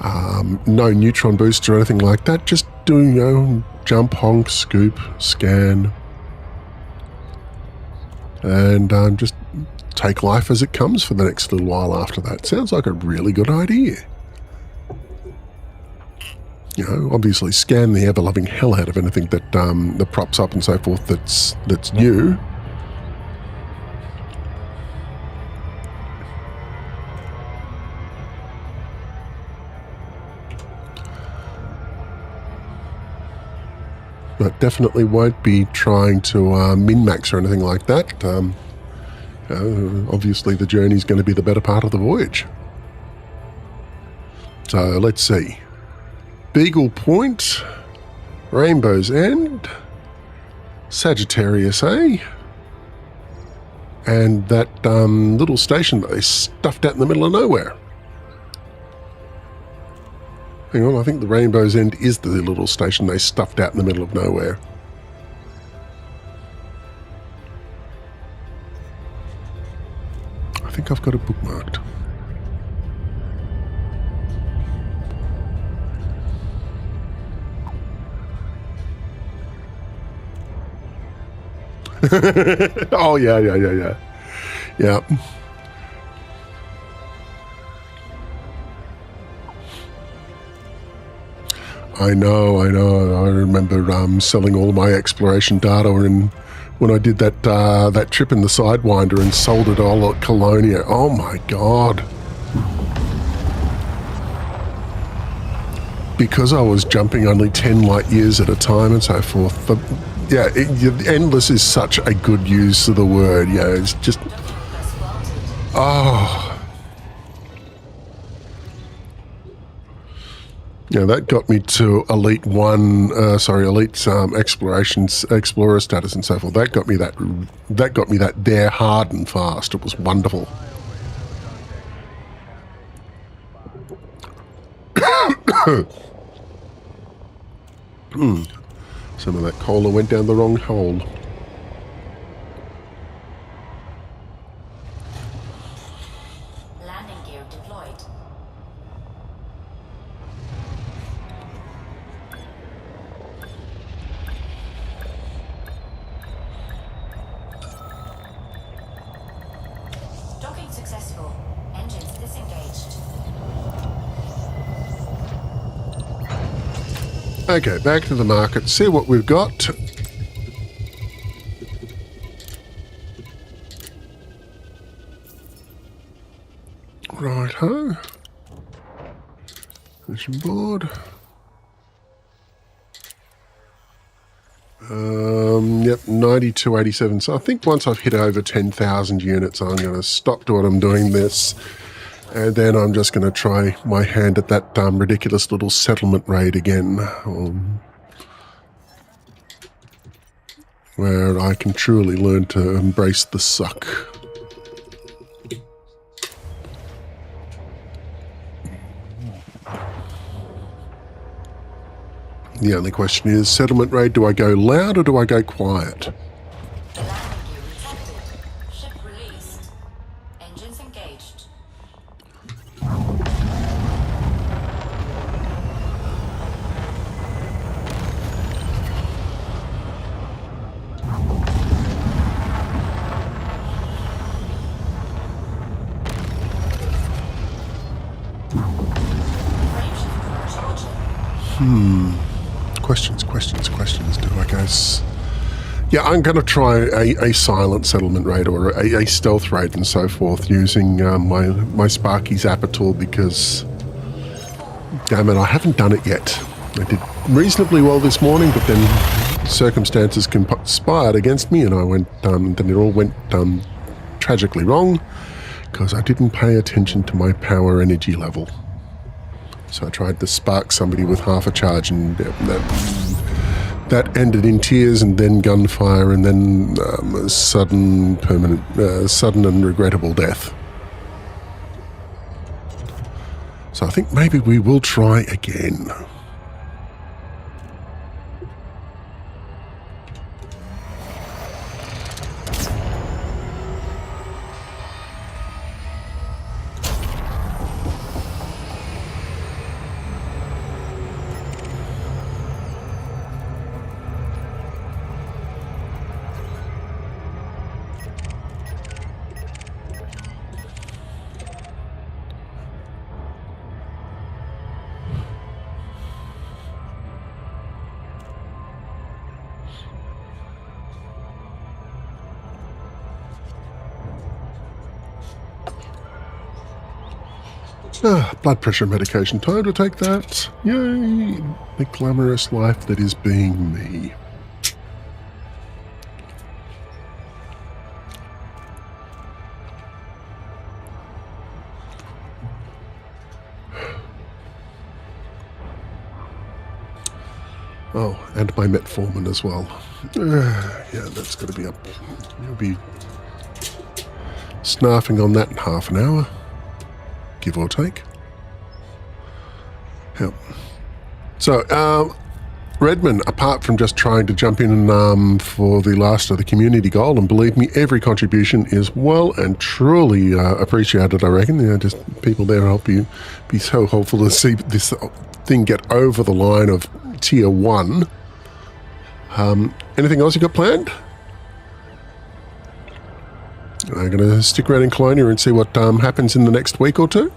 no neutron boost or anything like that. Just doing, jump, honk, scoop, scan. And just take life as it comes for the next little while after that. Sounds like a really good idea. Obviously scan the ever-loving hell out of anything that props up and so forth that's new. But definitely won't be trying to min-max or anything like that. Obviously the journey's going to be the better part of the voyage. So let's see. Beagle Point, Rainbow's End, Sagittarius A, and that little station that they stuffed out in the middle of nowhere. Hang on, I think the Rainbow's End is the little station they stuffed out in the middle of nowhere. I think I've got it bookmarked. Oh, yeah. Yeah. I know. I remember selling all my exploration data when I did that trip in the Sidewinder and sold it all at Colonia. Oh my God. Because I was jumping only 10 light years at a time and so forth. But yeah, endless is such a good use of the word. Yeah, it's just... Oh... Yeah, that got me to Elite Explorations Explorer status and so forth. That got me that there hard and fast. It was wonderful. Some of that cola went down the wrong hole. Landing gear deployed. Docking successful. Engines disengaged. Okay, back to the market. See what we've got. Right-ho. Mission board. Yep, 9287. So I think once I've hit over 10,000 units, I'm going to stop doing what I'm doing this. And then I'm just going to try my hand at that ridiculous little settlement raid again. Where I can truly learn to embrace the suck. The only question is, settlement raid, do I go loud or do I go quiet? Landing gear detected. Ship released. Engines engaged. Questions. Do I guess? Yeah, I'm going to try a silent settlement raid or a stealth raid and so forth using my Sparky Zapper tool because, damn it, I haven't done it yet. I did reasonably well this morning, but then circumstances conspired against me and I went, then it all went tragically wrong because I didn't pay attention to my power energy level. So I tried to spark somebody with half a charge and that ended in tears and then gunfire and then sudden and regrettable death. So I think maybe we will try again. Blood pressure medication. Time to take that. Yay! The glamorous life that is being me. Oh, and my metformin as well. Yeah, that's got to be up. You'll be snarfing on that in half an hour. Give or take. Yep. So, Redmond, apart from just trying to jump in for the last of the community goal, and believe me, every contribution is well and truly appreciated, I reckon. You know, just people there help you be so hopeful to see this thing get over the line of tier 1. Anything else you got planned? I'm going to stick around in Colonia and see what happens in the next week or two.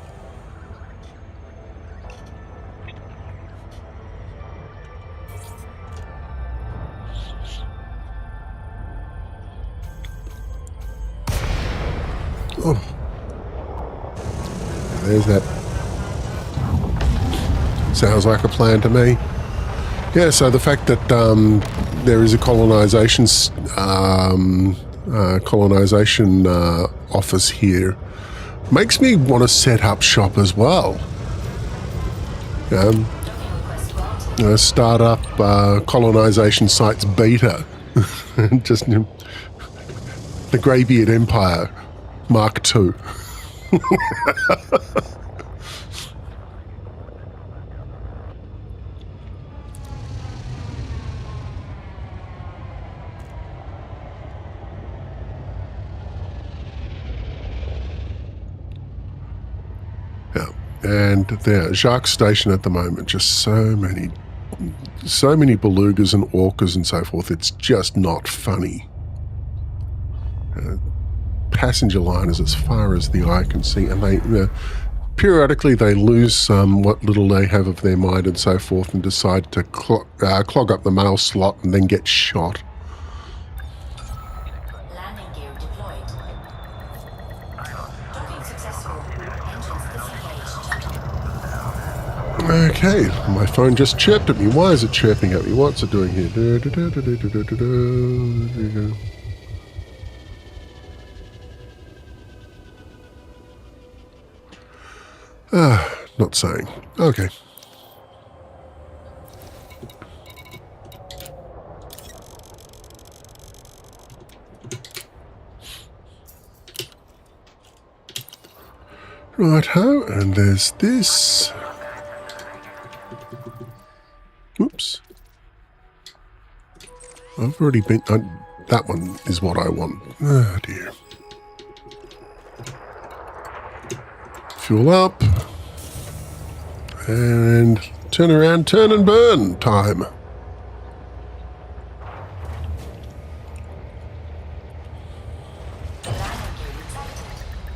Oh. There's that. Sounds like a plan to me. Yeah, so the fact that there is a colonization office here makes me want to set up shop as well. Start up colonization sites beta. Just the Greybeard Empire Mark II. And there, Jacques Station at the moment, just so many belugas and orcas and so forth. It's just not funny. Passenger liners as far as the eye can see, and they periodically they lose what little they have of their mind and so forth, and decide to clog up the mail slot and then get shot. Landing gear deployed. Docking successful. Engines disengaged. Okay, my phone just chirped at me. Why is it chirping at me? What's it doing here? There you go. Not saying. Okay. Righto, and there's this. Oops. I've already been... that one is what I want. Oh, dear. Fuel up. And turn around, turn and burn time.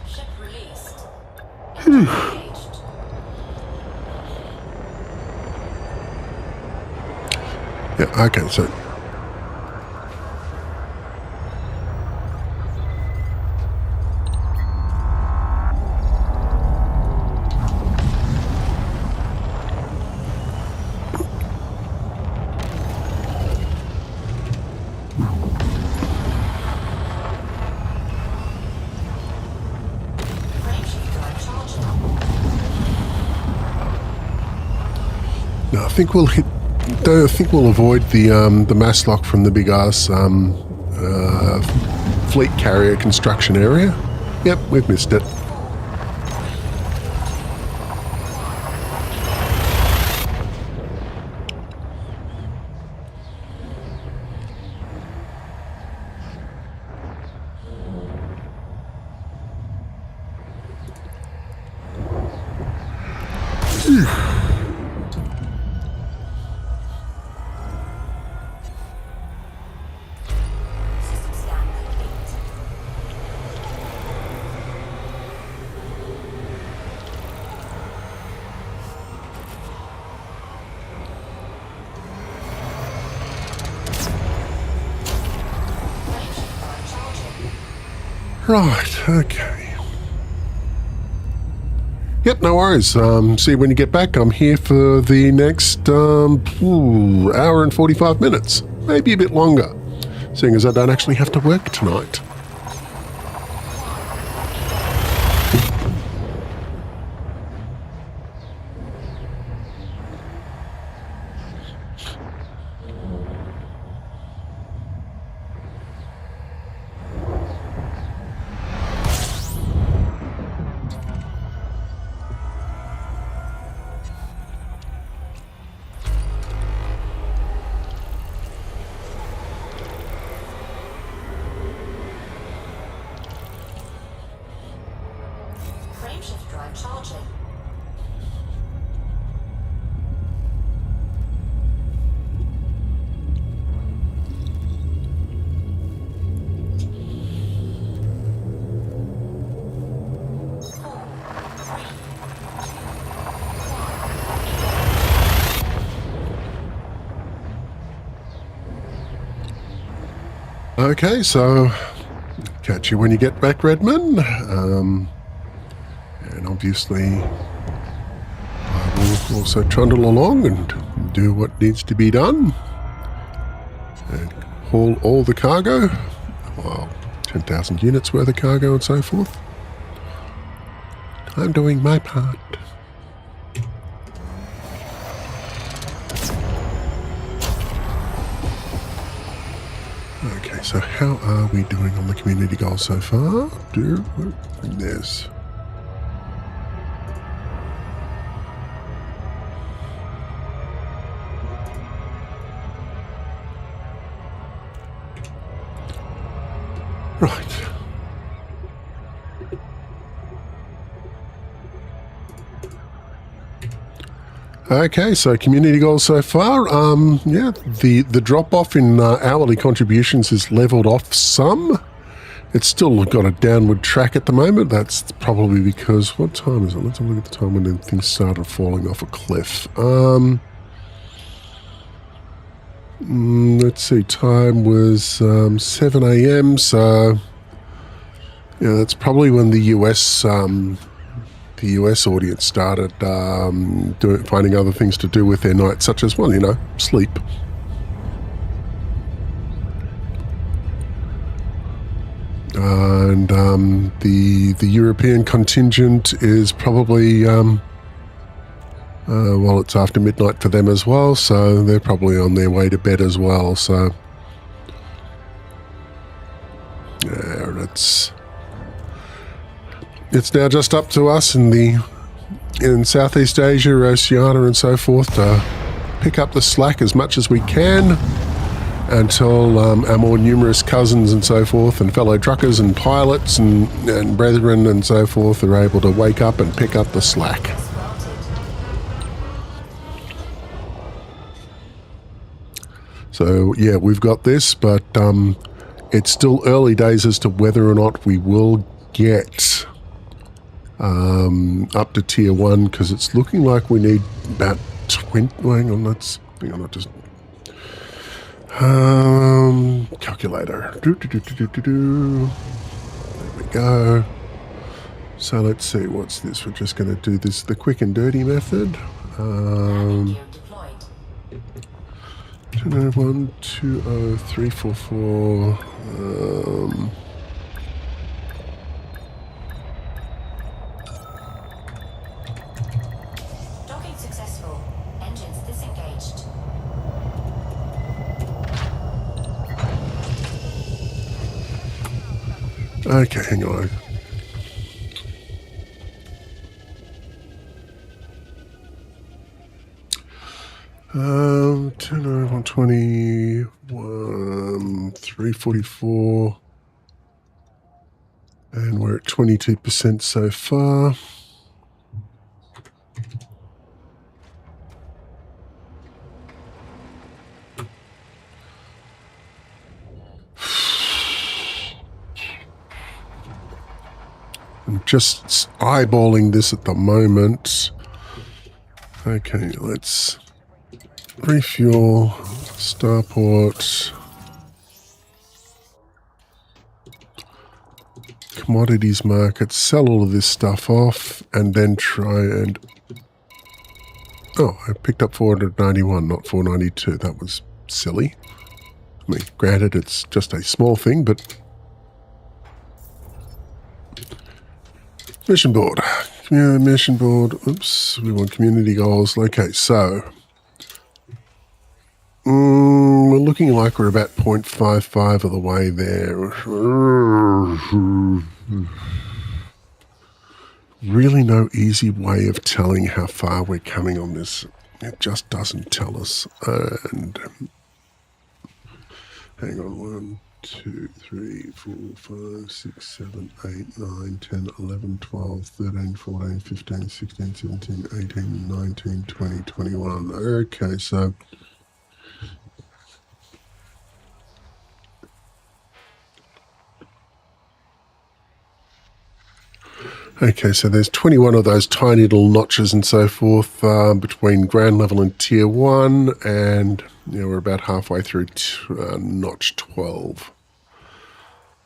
Ship released. Engine engaged. Okay, so Frameshift charging. no, I think we'll hit. I think we'll avoid the mass lock from the big ass fleet carrier construction area. Yep, we've missed it. System scan complete. Frameshift drive charging. Right, okay. Yep, no worries. See you when you get back. I'm here for the next hour and 45 minutes. Maybe a bit longer, seeing as I don't actually have to work tonight. Frameshift drive charging. Okay, so catch you when you get back, Redmond. And obviously, I will also trundle along and do what needs to be done. And haul all the cargo. Well, 10,000 units worth of cargo and so forth. I'm doing my part. Okay, so how are we doing on the community goals so far? There's... Right. Okay, so community goals so far. Yeah, the drop off in hourly contributions is leveled off some. It's still got a downward track at the moment. That's probably because, what time is it? Let's have a look at the time when things started falling off a cliff. Let's see, time was 7 a.m. So yeah, that's probably when the US audience started finding other things to do with their night, such as, well, you know, sleep. And the European contingent is probably, well, it's after midnight for them as well, so they're probably on their way to bed as well. So, yeah, it's now just up to us in Southeast Asia, Oceania, and so forth to pick up the slack as much as we can until our more numerous cousins and so forth, and fellow truckers and pilots and brethren and so forth are able to wake up and pick up the slack. So yeah, we've got this, but it's still early days as to whether or not we will get up to tier 1, because it's looking like we need about 20. Hang on, Calculator. There we go. So let's see, what's this? We're just going to do this the quick and dirty method. Landing gear deployed. 291 20344. Docking successful. Engines disengaged. Okay, hang on. Um, 121, 344. And we're at 22% so far. I'm just eyeballing this at the moment. Okay, let's refuel, starport, commodities market, sell all of this stuff off, and then try and... Oh, I picked up 491, not 492. That was silly. I mean, granted, it's just a small thing, but... Mission board. Yeah, mission board. Oops, we want community goals. Okay, so... we're looking like we're about 0.55 of the way there. Really no easy way of telling how far we're coming on this. It just doesn't tell us. And hang on, 1, 2, 3, 4, 5, 6, 7, 8, 9, 10, 11, 12, 13, 14, 15, 16, 17, 18, 19, 20, 21. Okay, so... Okay, so there's 21 of those tiny little notches and so forth between ground level and tier 1, and we're about halfway through notch 12.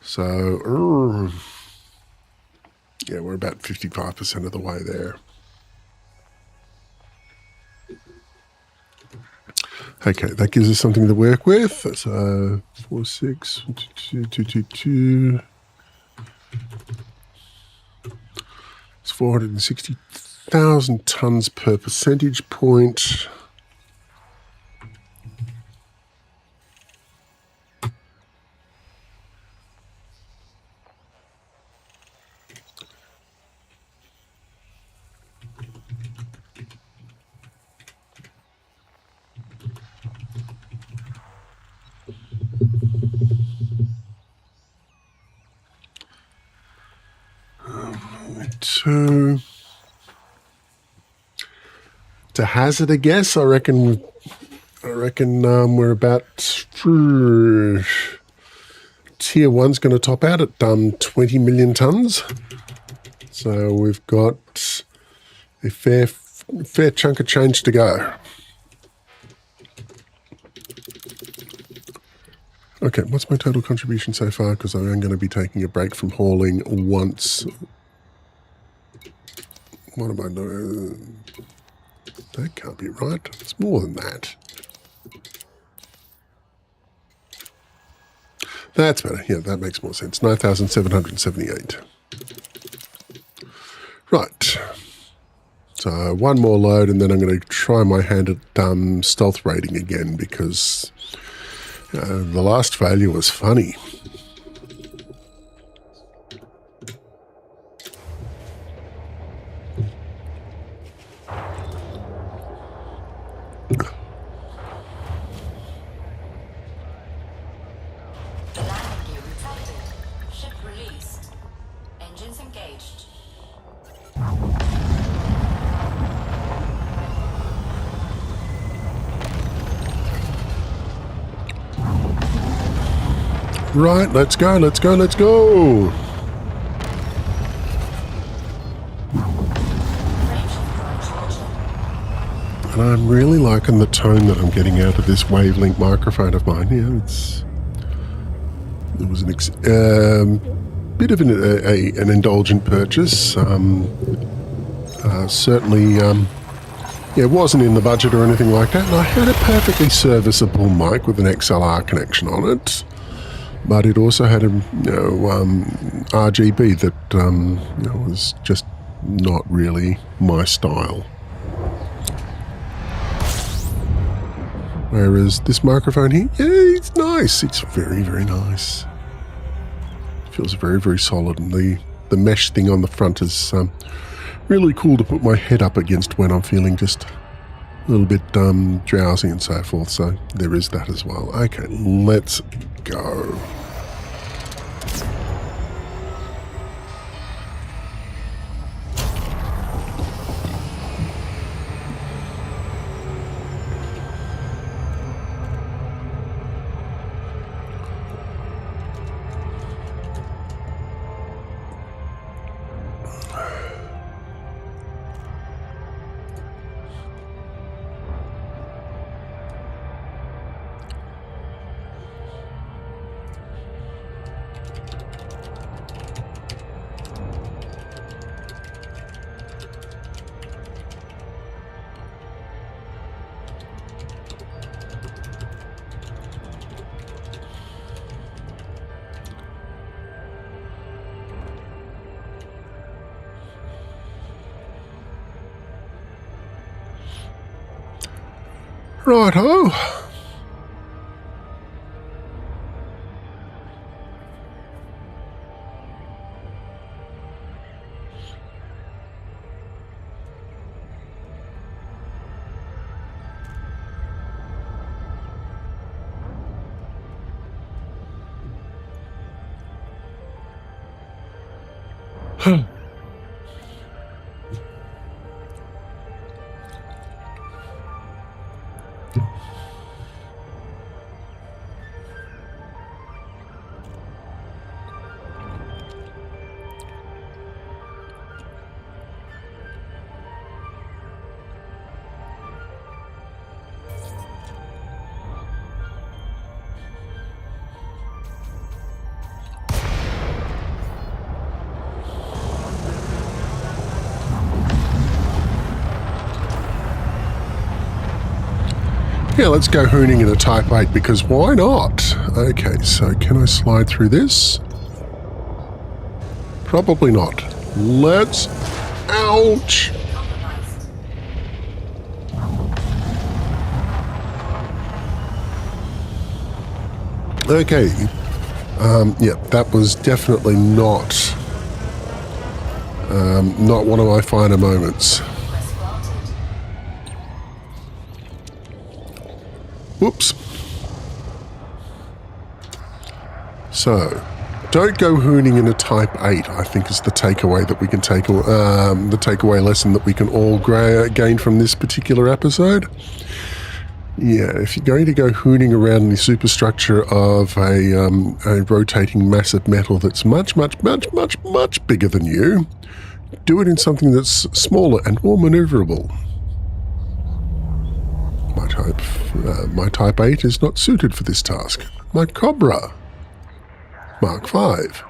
So, yeah, we're about 55% of the way there. Okay, that gives us something to work with. So, 4, 6, 2, 2, 2, 2. It's 460,000 tonnes per percentage point. To hazard a guess, I reckon we're about tier 1's going to top out at 20 million tonnes. So we've got a fair chunk of change to go. Okay, what's my total contribution so far? Because I am going to be taking a break from hauling once. What am I doing? That can't be right. It's more than that. That's better. Yeah, that makes more sense. 9,778. Right. So one more load, and then I'm going to try my hand at stealth raiding again, because the last failure was funny. Right, let's go, let's go, let's go. And I'm really liking the tone that I'm getting out of this wavelength microphone of mine. Yeah, it was bit of an indulgent purchase. Certainly, it wasn't in the budget or anything like that. And I had a perfectly serviceable mic with an XLR connection on it, but it also had a RGB that was just not really my style. Whereas this microphone here, yeah, it's nice. It's very, very nice. It feels very, very solid, and the mesh thing on the front is really cool to put my head up against when I'm feeling just a little bit drowsy and so forth. So there is that as well. Okay, let's go. Righto. Yeah, let's go hooning in a Type 8 because why not? Okay, so can I slide through this? Probably not. Let's... Ouch! Okay. Yeah, that was definitely not one of my finer moments. Whoops. So, don't go hooning in a Type 8, I think is the takeaway that we can take, the takeaway lesson that we can all gain from this particular episode. Yeah, if you're going to go hooning around the superstructure of a rotating massive metal that's much, much, much, much, much bigger than you, do it in something that's smaller and more maneuverable. My Type 8 is not suited for this task. My Cobra Mark 5,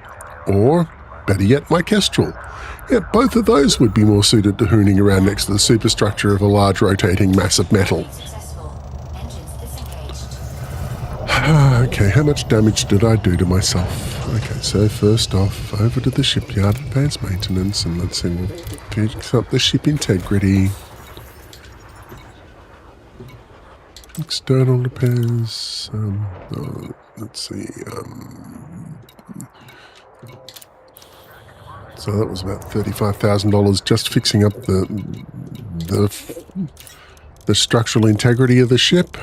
or better yet, my Kestrel. Yeah, both of those would be more suited to hooning around next to the superstructure of a large rotating mass of metal. Okay, how much damage did I do to myself? Okay, so first off, over to the shipyard, advanced maintenance, and let's see, we'll fix up the ship integrity. External repairs, let's see, so that was about $35,000 just fixing up the structural integrity of the ship.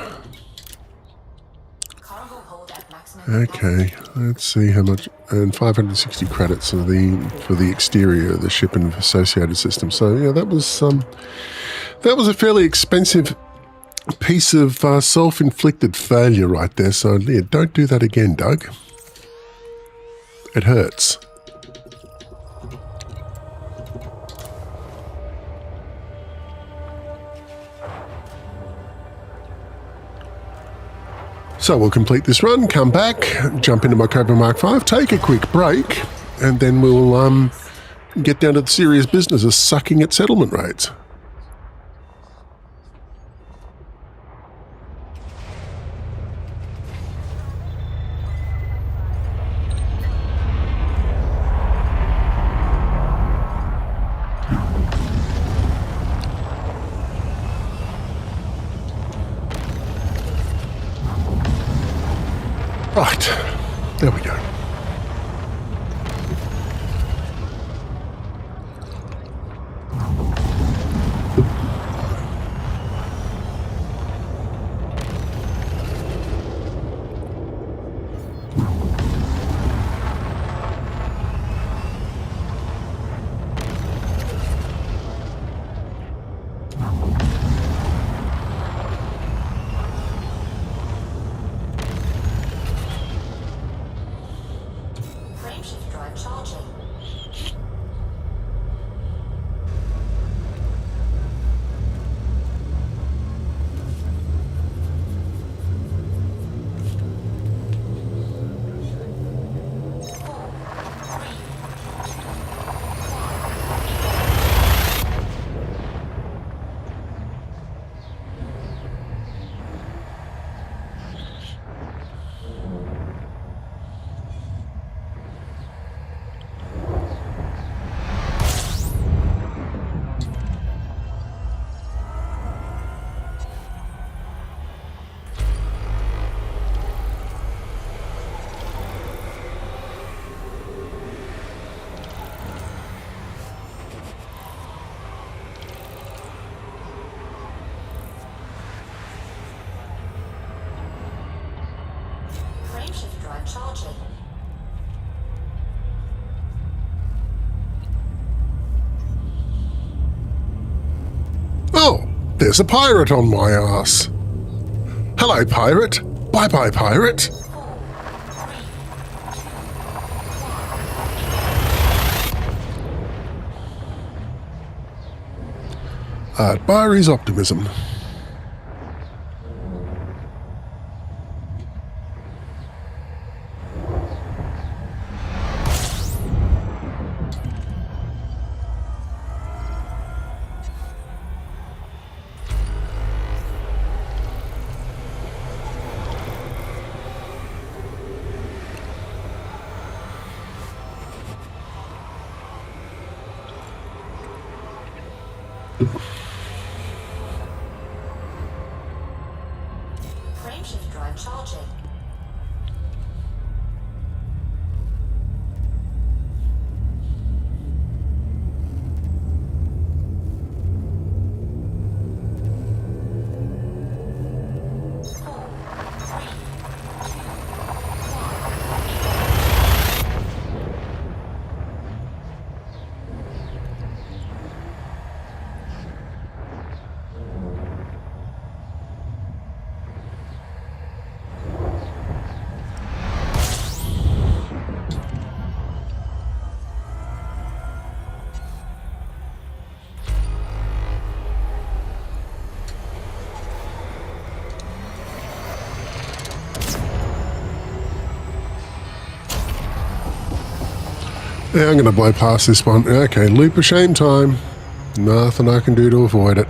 Okay, let's see how much, and 560 credits for the exterior of the ship and associated systems. So yeah, that was a fairly expensive piece of self-inflicted failure right there. So yeah, don't do that again, Doug. It hurts. So we'll complete this run, come back, jump into my Cobra Mark 5, take a quick break, and then we'll get down to the serious business of sucking at settlement rates. Right, there we go. Frameshift drive charging. Frameshift drive charging. Oh, there's a pirate on my ass. Hello, pirate. Bye-bye, pirate. Admire his optimism. Frameshift drive charging. Yeah, I'm going to blow past this one. Okay, loop of shame time. Nothing I can do to avoid it.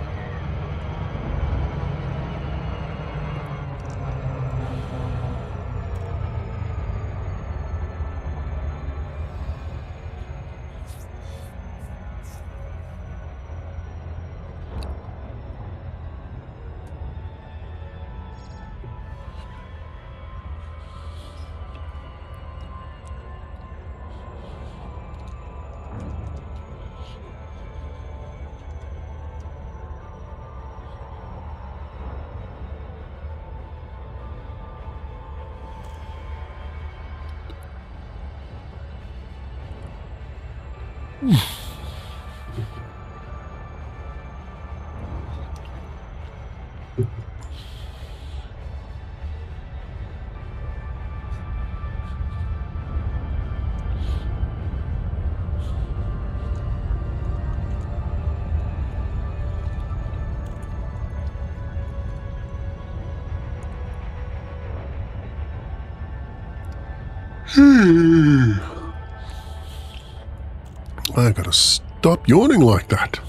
I gotta stop yawning like that.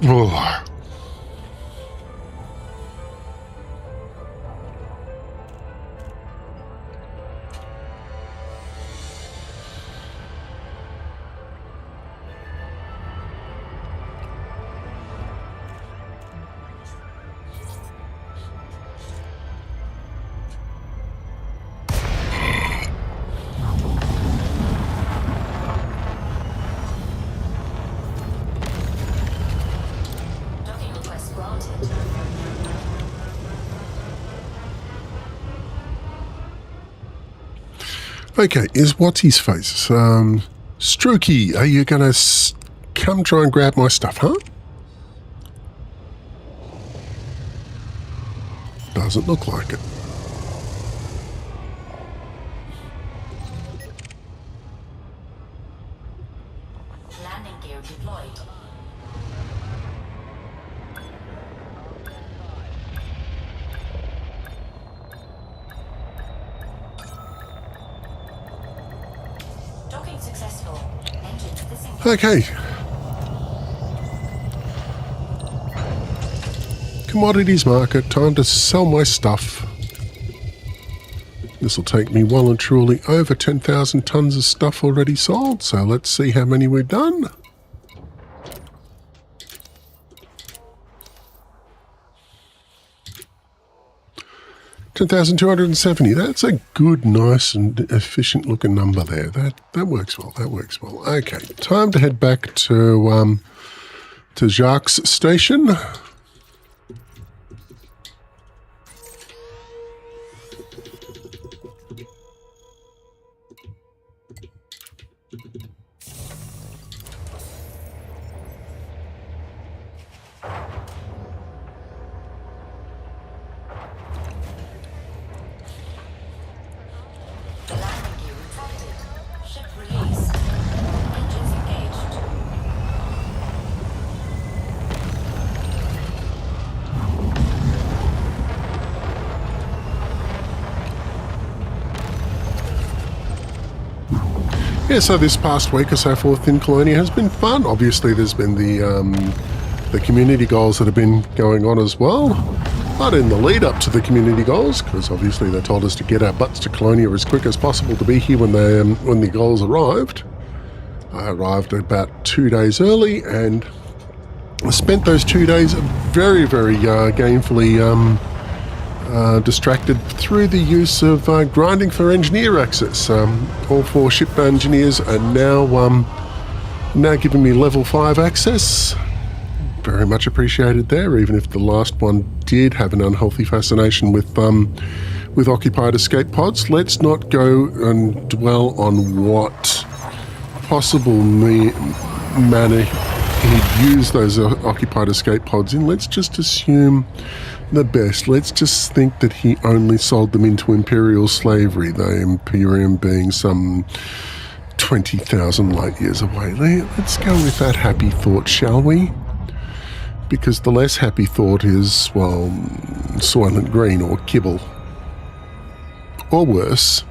Oh. Docking request granted. Okay, is what's his face? Strokey, are you gonna come try and grab my stuff, huh? Doesn't look like it. Landing gear deployed. Docking successful. Engines disengaged. Okay. Commodities market, time to sell my stuff. This will take me well and truly over 10,000 tons of stuff already sold, so let's see how many we've done. $10,270. That's a good, nice and efficient looking number there. That works well. That works well. Okay, time to head back to Jacques' station. The landing gear retracted. Ship released. Engines engaged. Yeah, so this past week or so forth in Colonia has been fun. Obviously, there's been the community goals that have been going on as well. But in the lead up to the community goals, because obviously they told us to get our butts to Colonia as quick as possible to be here when the goals arrived. I arrived about 2 days early and spent those 2 days very, very gainfully distracted through the use of grinding for engineer access. All 4 ship engineers are now giving me level 5 access. Very much appreciated there, even if the last one did have an unhealthy fascination with occupied escape pods. Let's not go and dwell on what possible manner he'd use those occupied escape pods in. Let's just assume the best. Let's just think that he only sold them into imperial slavery, the Imperium being some 20,000 light years away. Let's go with that happy thought, shall we? Because the less happy thought is, well, Soylent Green or kibble. Or worse.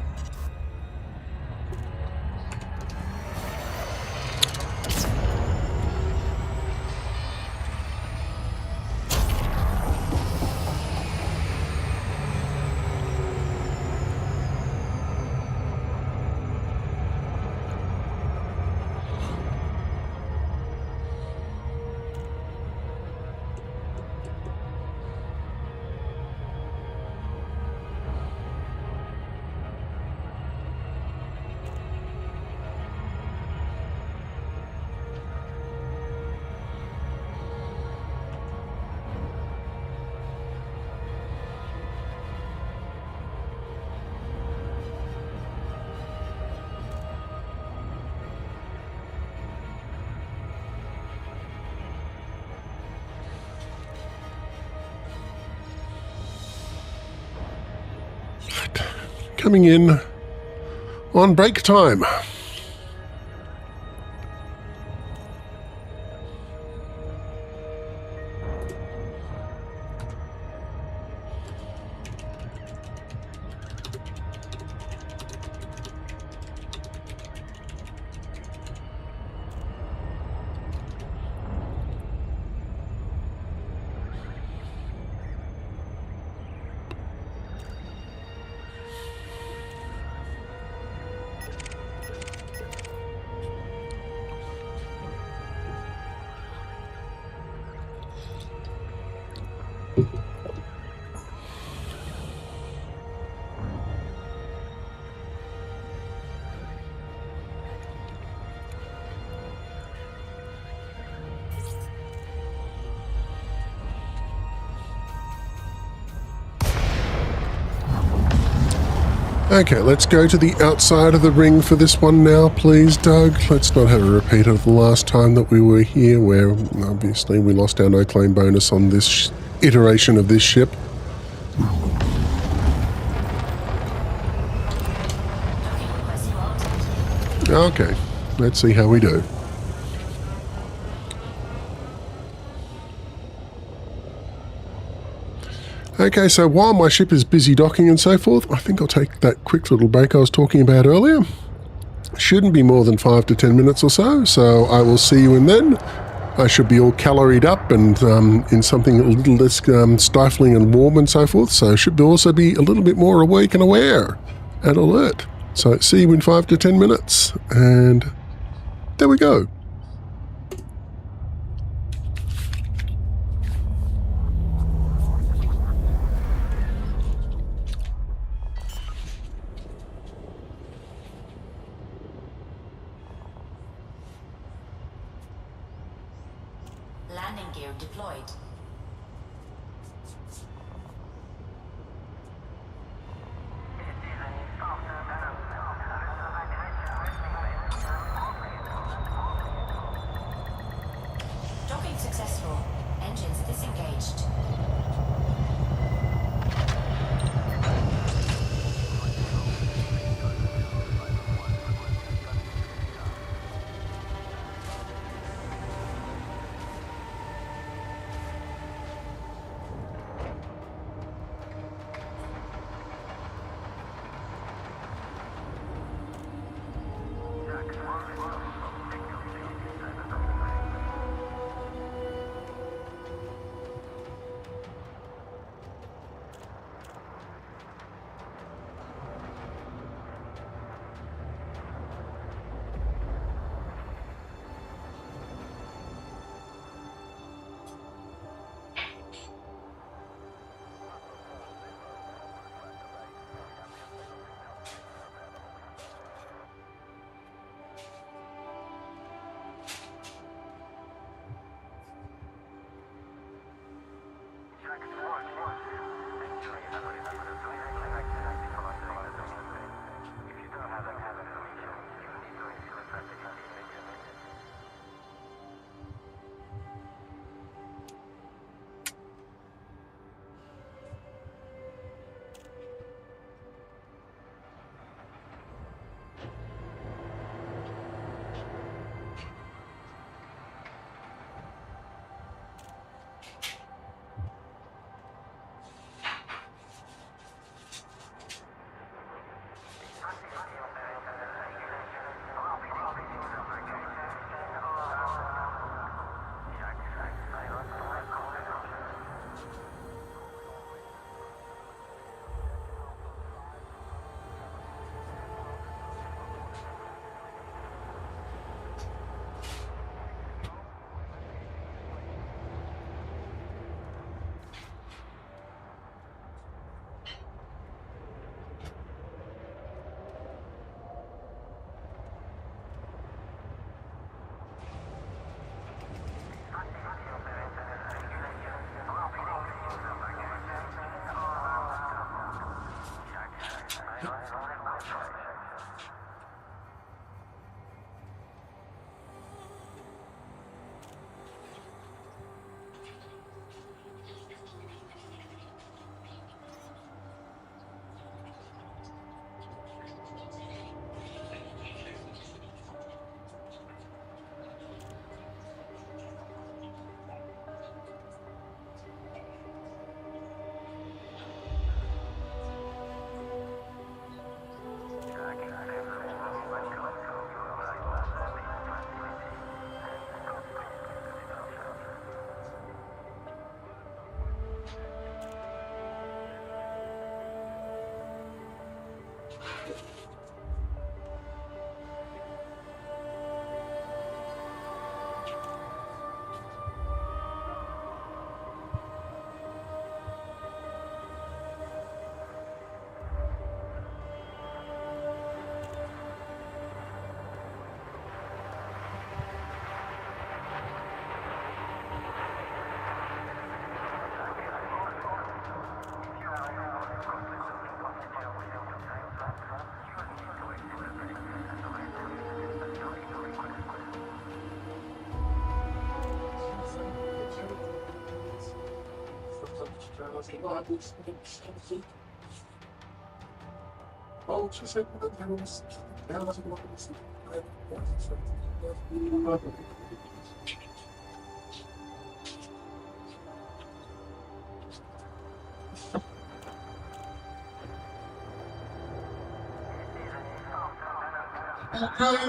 Right. Coming in on break time. Okay, let's go to the outside of the ring for this one now, please, Doug. Let's not have a repeat of the last time that we were here, where obviously we lost our no-claim bonus on this iteration of this ship. Okay, let's see how we do. Okay, so while my ship is busy docking and so forth, I think I'll take that quick little break I was talking about earlier. Shouldn't be more than 5 to 10 minutes or so I will see you in then. I should be all caloried up and in something a little less stifling and warm and so forth, so I should also be a little bit more awake and aware and alert. So see you in 5 to 10 minutes, and there we go. Landing gear deployed. Docking successful. Engines disengaged. Okay,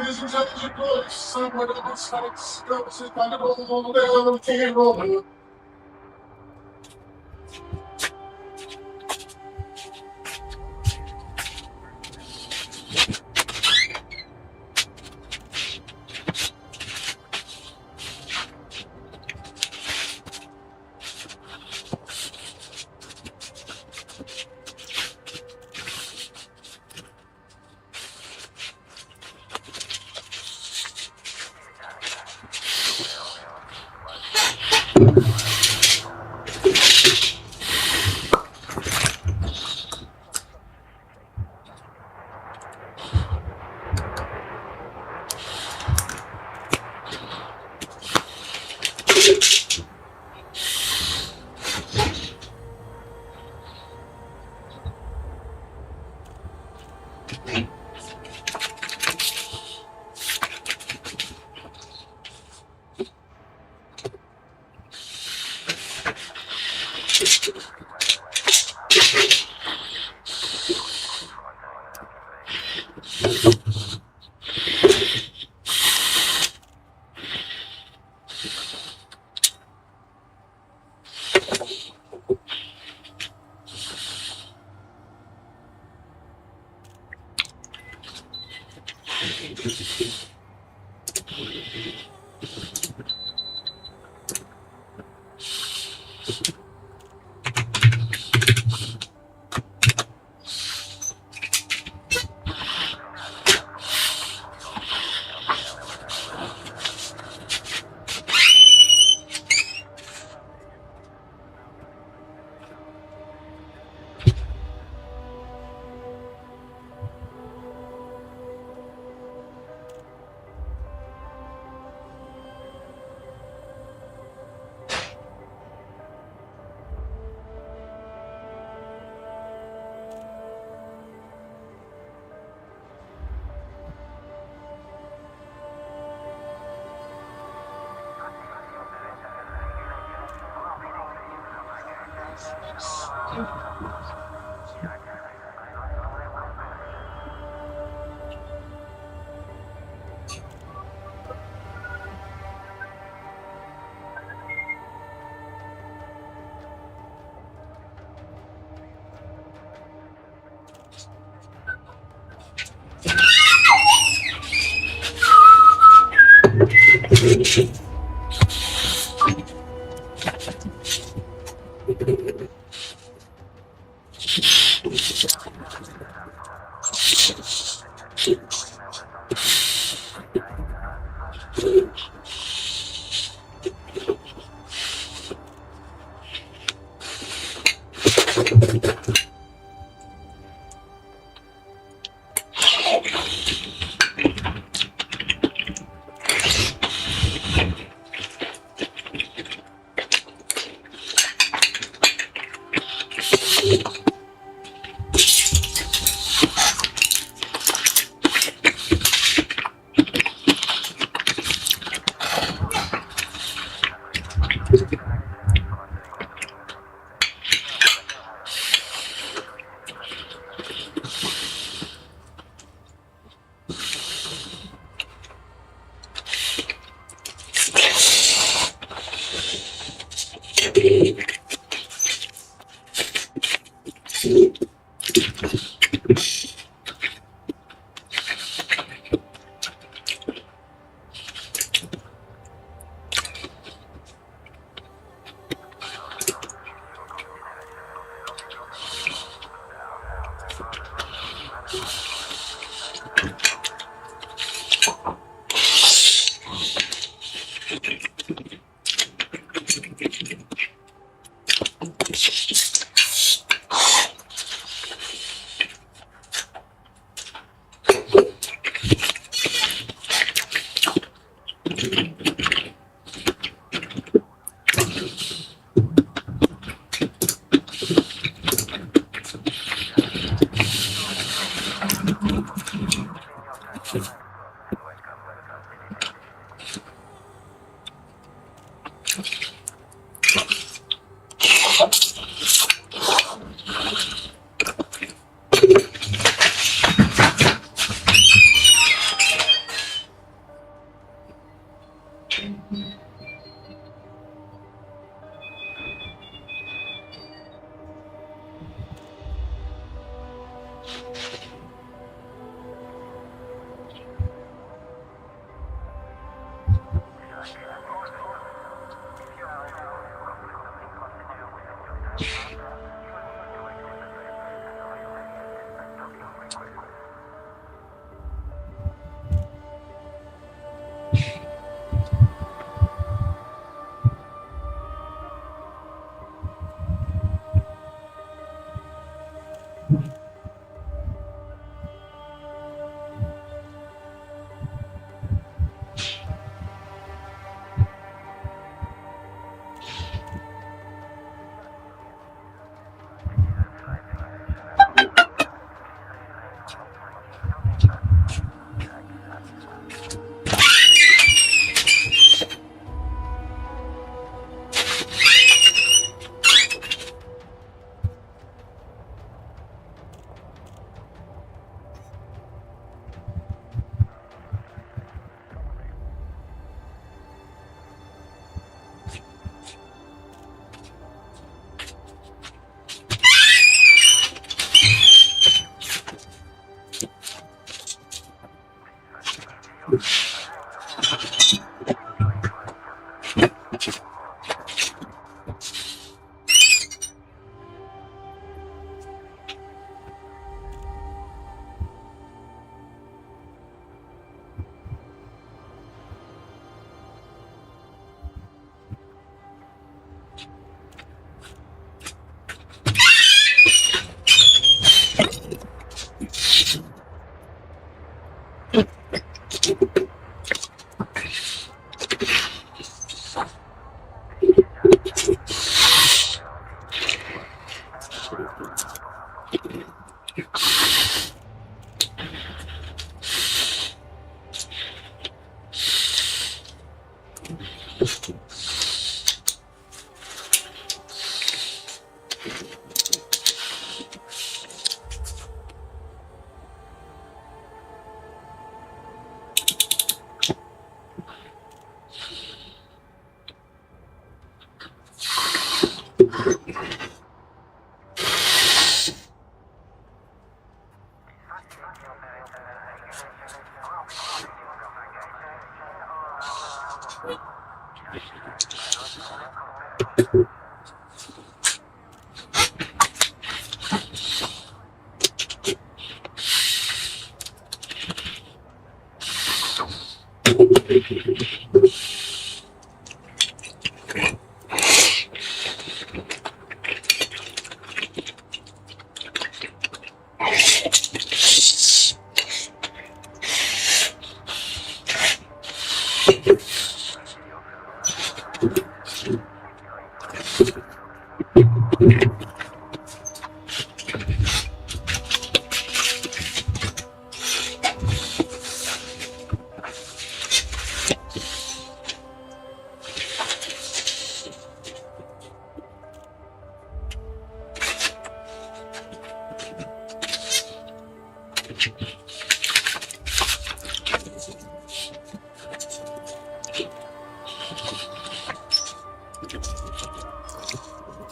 this intelligent voice, somewhere on the sights, goes it by the roll down, can't roll.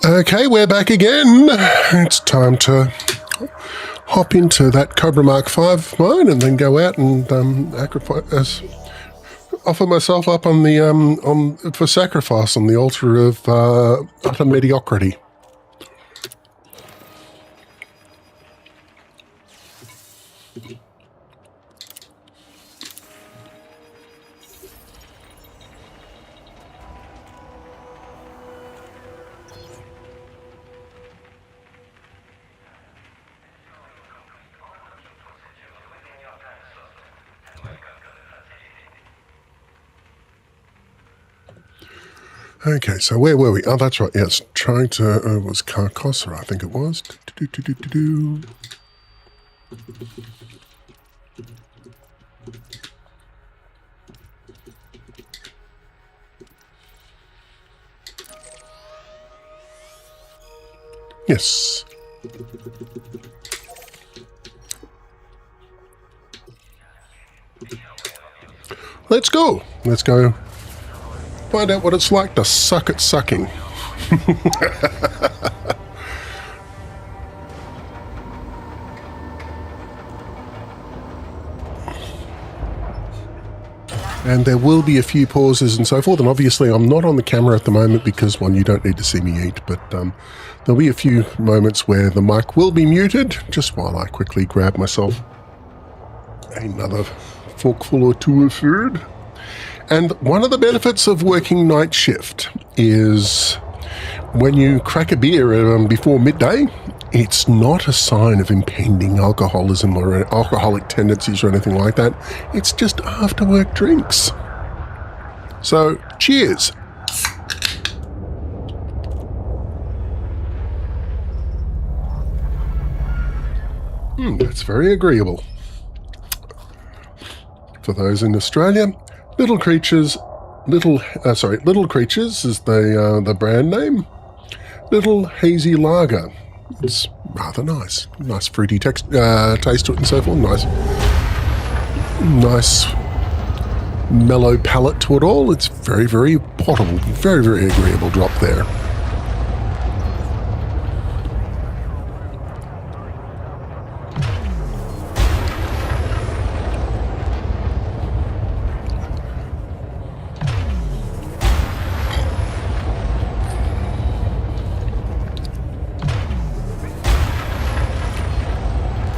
Okay, we're back again. It's time to hop into that Cobra Mark V mine and then go out and offer myself up on the for sacrifice on the altar of utter mediocrity. Okay, so where were we? Oh, that's right. Yes, trying to it was Carcosa, I think it was. Yes. Let's go. Let's go find out what it's like to suck at sucking. And there will be a few pauses and so forth, and obviously I'm not on the camera at the moment because, well, you don't need to see me eat, but there'll be a few moments where the mic will be muted, just while I quickly grab myself another forkful or two of food. And one of the benefits of working night shift is when you crack a beer before midday, it's not a sign of impending alcoholism or alcoholic tendencies or anything like that. It's just after work drinks. So, cheers. That's very agreeable. For those in Australia, Little Creatures is the brand name. Little Hazy Lager. It's rather nice. Nice fruity taste to it and so forth. Nice mellow palate to it all. It's very, very potable. Very, very agreeable drop there.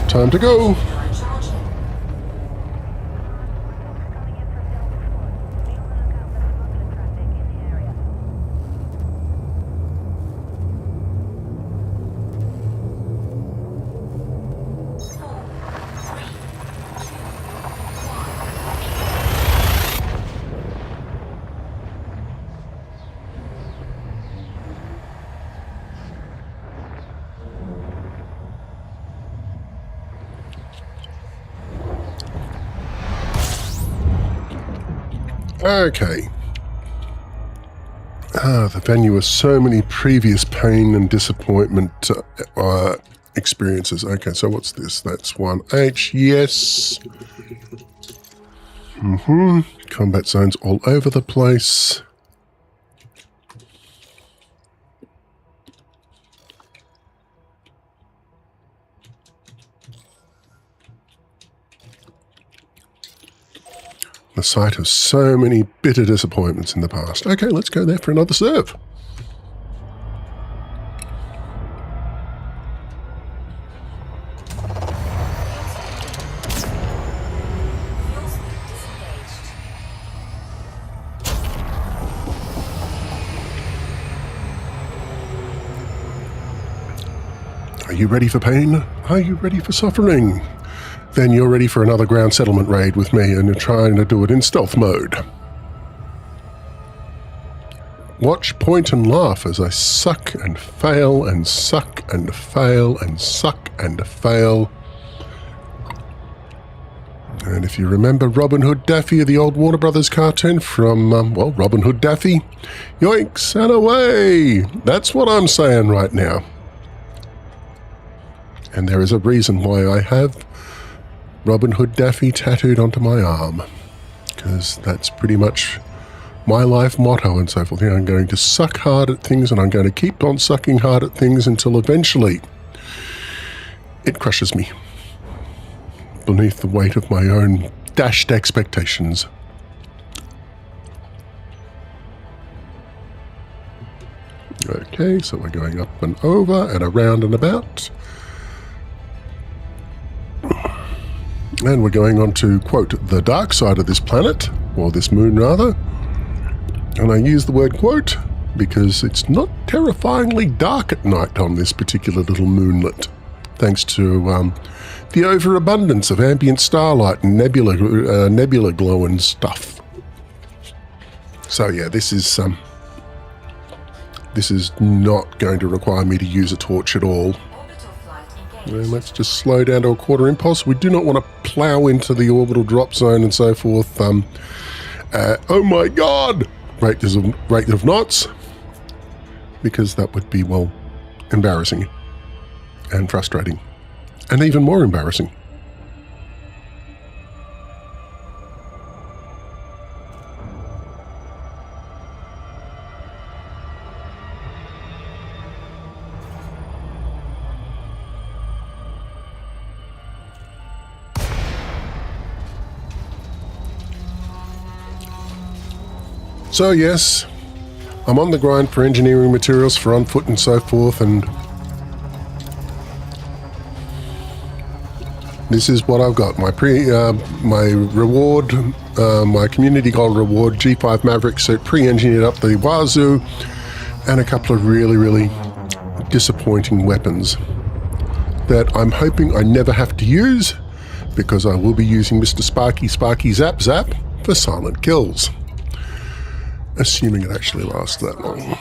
Time to go. Okay. The venue has so many previous pain and disappointment experiences. Okay, so what's this? That's 1H. Yes. Combat zones all over the place. The site of so many bitter disappointments in the past. Okay, let's go there for another serve. Are you ready for pain? Are you ready for suffering? Then you're ready for another ground settlement raid with me, and you're trying to do it in stealth mode. Watch, point, and laugh as I suck and fail and suck and fail and suck and fail. And if you remember Robin Hood Daffy, the old Warner Brothers cartoon from, Robin Hood Daffy, yoinks and away! That's what I'm saying right now. And there is a reason why I have Robin Hood Daffy tattooed onto my arm, because that's pretty much my life motto and so forth. I'm going to suck hard at things, and I'm going to keep on sucking hard at things until eventually it crushes me beneath the weight of my own dashed expectations. Okay, so we're going up and over and around and about. And we're going on to, quote, the dark side of this planet, or this moon rather. And I use the word quote because it's not terrifyingly dark at night on this particular little moonlet, thanks to the overabundance of ambient starlight and nebula glow and stuff. So yeah, this is not going to require me to use a torch at all. And let's just slow down to a quarter impulse. We do not want to plow into the orbital drop zone and so forth. Oh my god! Rate of knots. Because that would be, well, embarrassing. and frustrating, and even more embarrassing. So yes, I'm on the grind for engineering materials for on foot and so forth, and this is what I've got. My reward, my community goal reward, G5 Maverick suit, pre-engineered up the wazoo, and a couple of really, really disappointing weapons that I'm hoping I never have to use, because I will be using Mr. Sparky Zap Zap for silent kills. Assuming it actually lasts that long.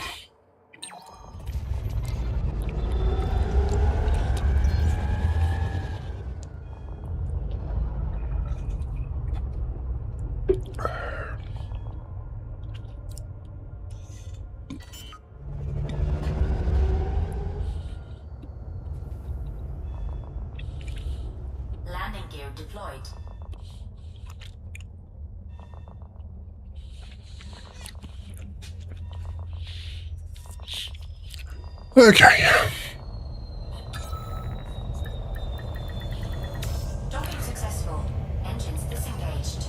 Landing gear deployed. Okay. Docking successful. Engines disengaged.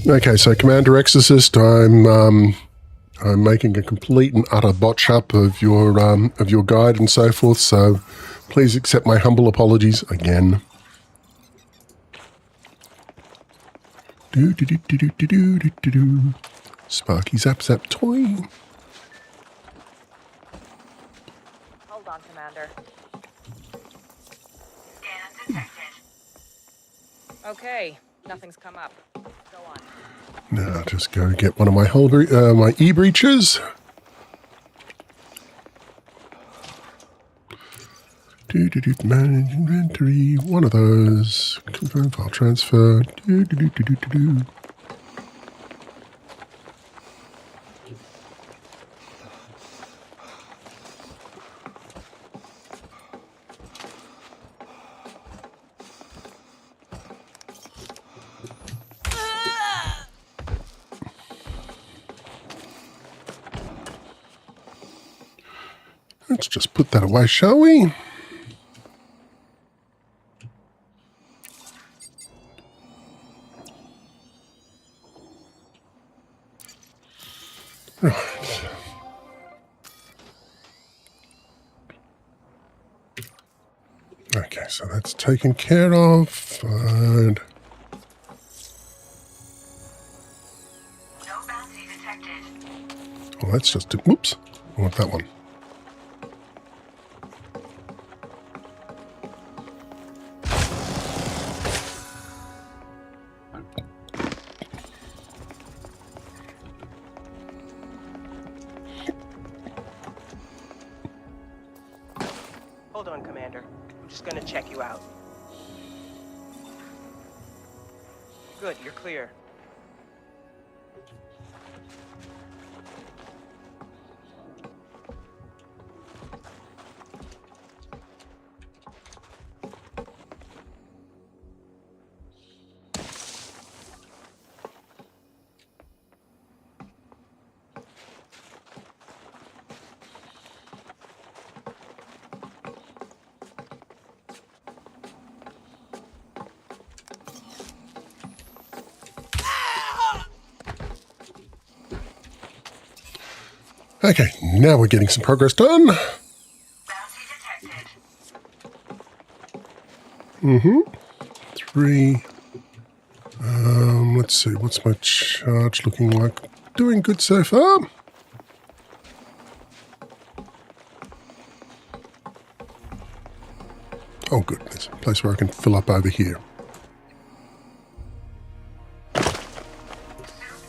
Okay, so Commander Exorcist, I'm making a complete and utter botch up of your guide and so forth. So please accept my humble apologies again. Do do do do do do do do do do. Sparky Zap Zap toy. Hold on, Commander. Scan detected. Okay, nothing's come up. Go on. Now I'll just go get one of my my e-breaches. Manage inventory. One of those. Confirm file transfer. Let's just put that away, shall we? Right. Okay, so that's taken care of. And No bounty detected. well, that's just it. Whoops. I want that one. Hold on, Commander. I'm just gonna check you out. Good, you're clear. Okay, now we're getting some progress done. Bounty detected. 3. Let's see, what's my charge looking like? Doing good so far. Oh good, there's a place where I can fill up over here.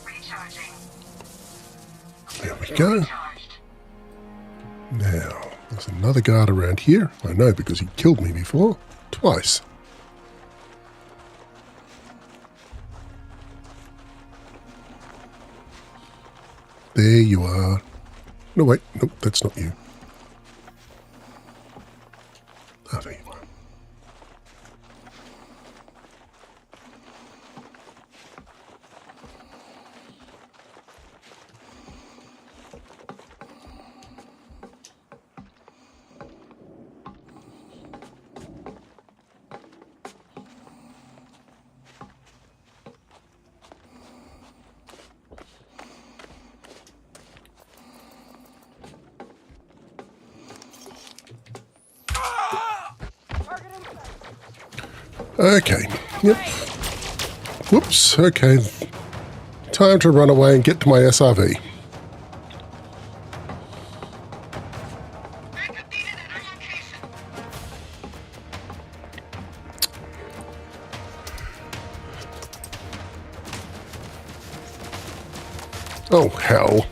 Recharging. There we go. Now, there's another guard around here. I know because he killed me before. Twice. There you are. No, wait. Nope, that's not you. Ah, there you are. Okay. Yep. Whoops. Okay. Time to run away and get to my SRV. Oh, hell.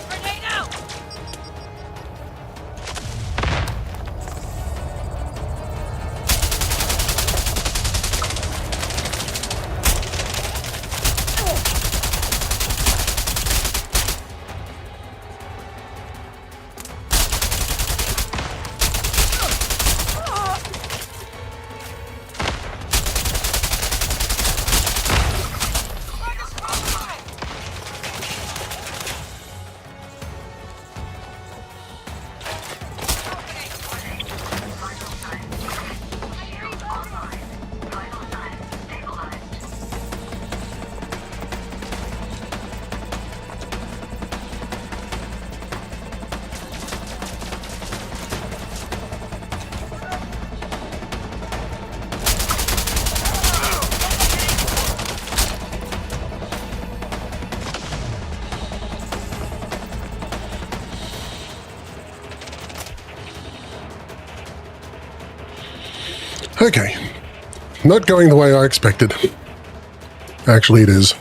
Grenade out! Okay. Not going the way I expected. Actually, it is.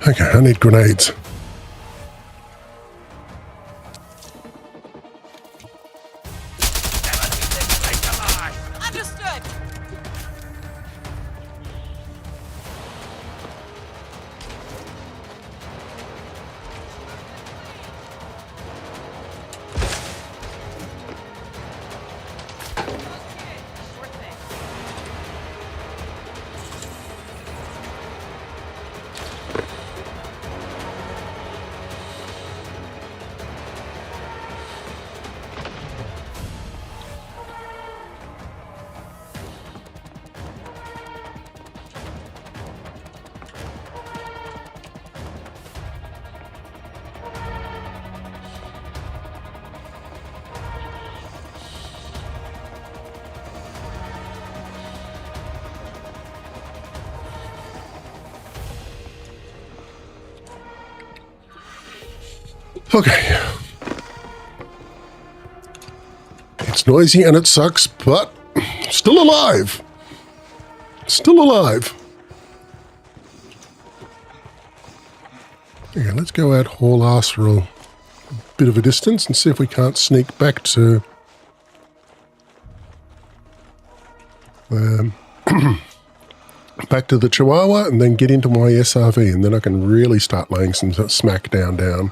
Okay, I need grenades. Understood! Sure thing. Okay. It's noisy and it sucks, but still alive. Still alive. Okay, let's go out haul ass for a bit of a distance and see if we can't sneak back to back to the Chihuahua and then get into my SRV, and then I can really start laying some smack down.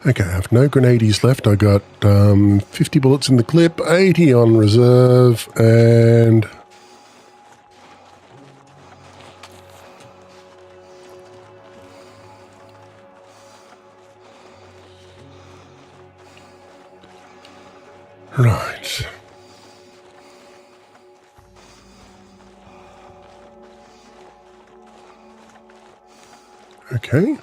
Okay, I have no grenades left. I got 50 bullets in the clip, 80 on reserve, and right. Okay.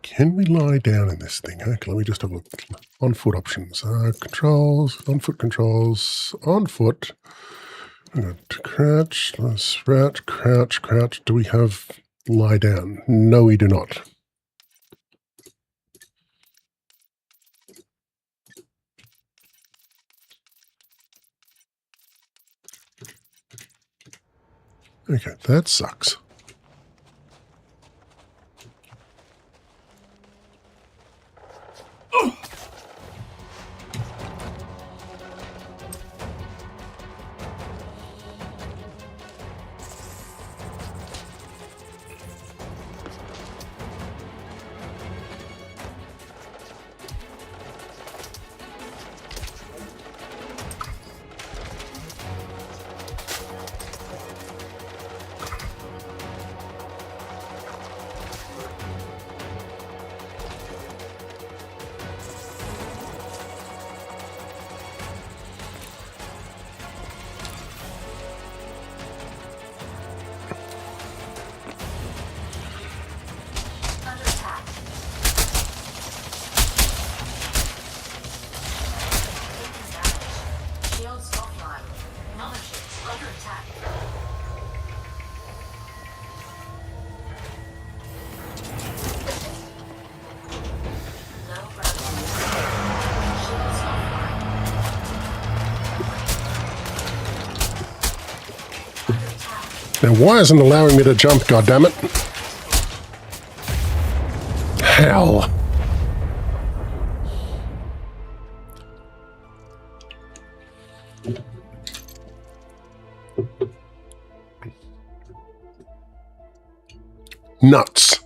Can we lie down in this thing? Okay, let me just have a look. On foot options. Controls, on foot controls, on foot. I'm going to crouch, crouch. Do we have lie down? No, we do not. Okay, that sucks. Now, why isn't it allowing me to jump, goddammit? Hell. Nuts.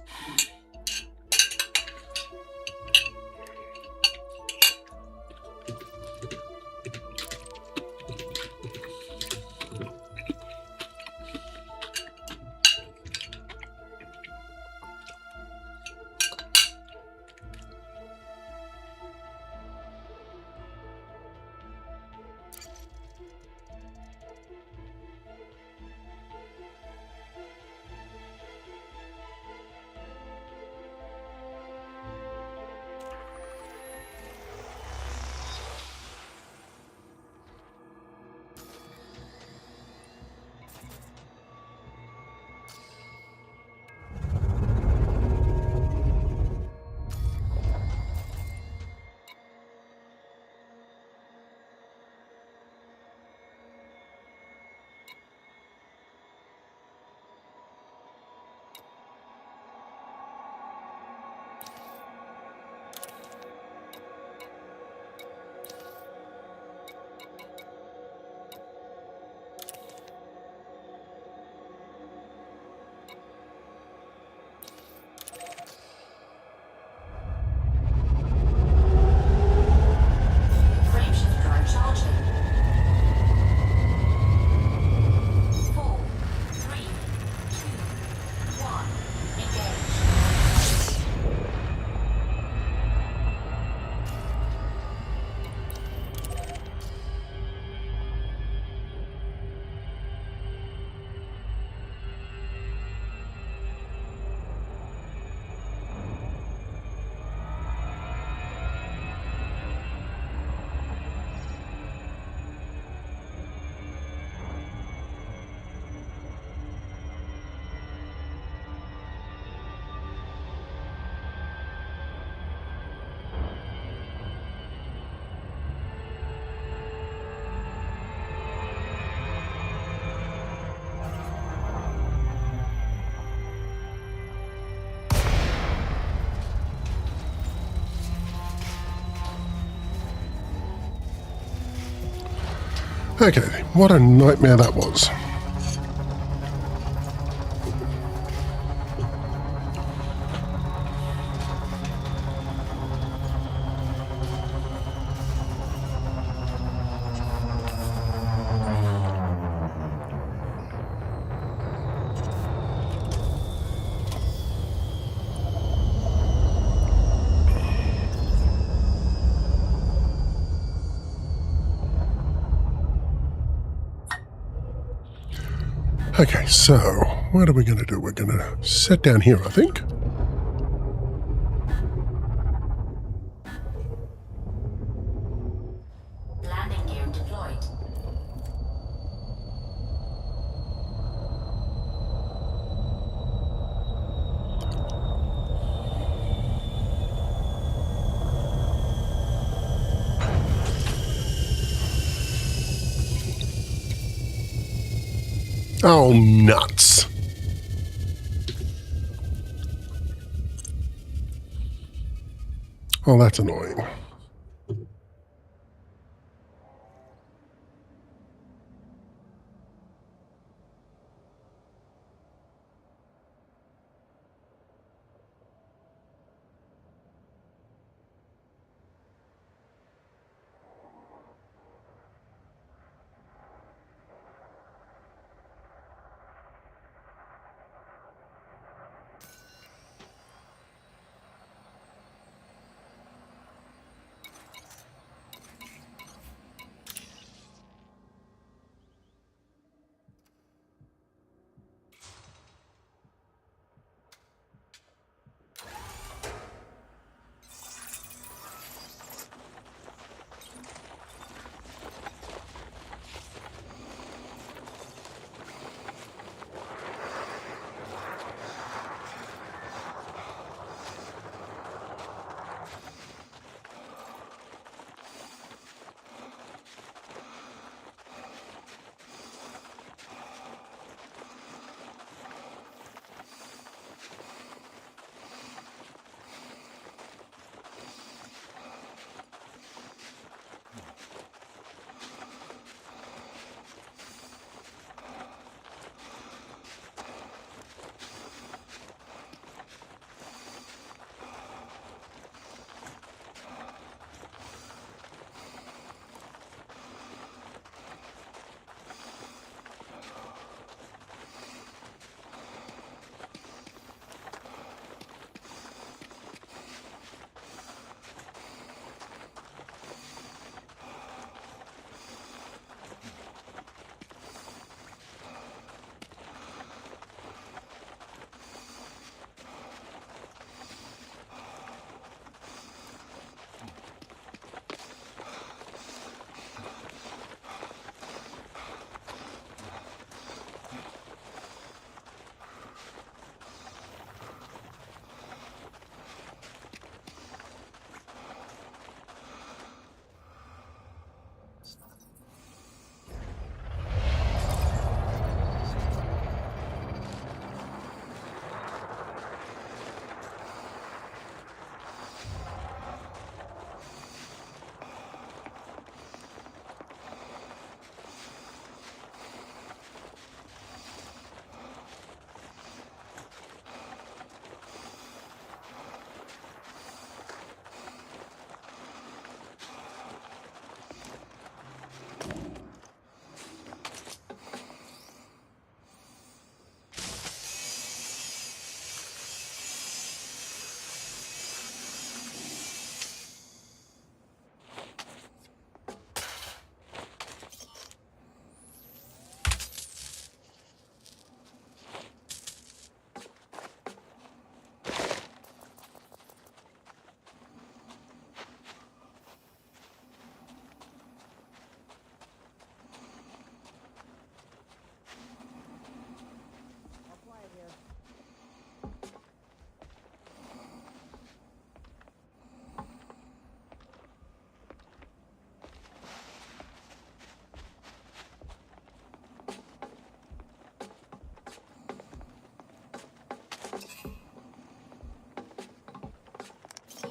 Okay, what a nightmare that was. Okay, so what are we going to do? We're going to sit down here, I think. Landing gear deployed. Oh, nuts. Oh, that's annoying.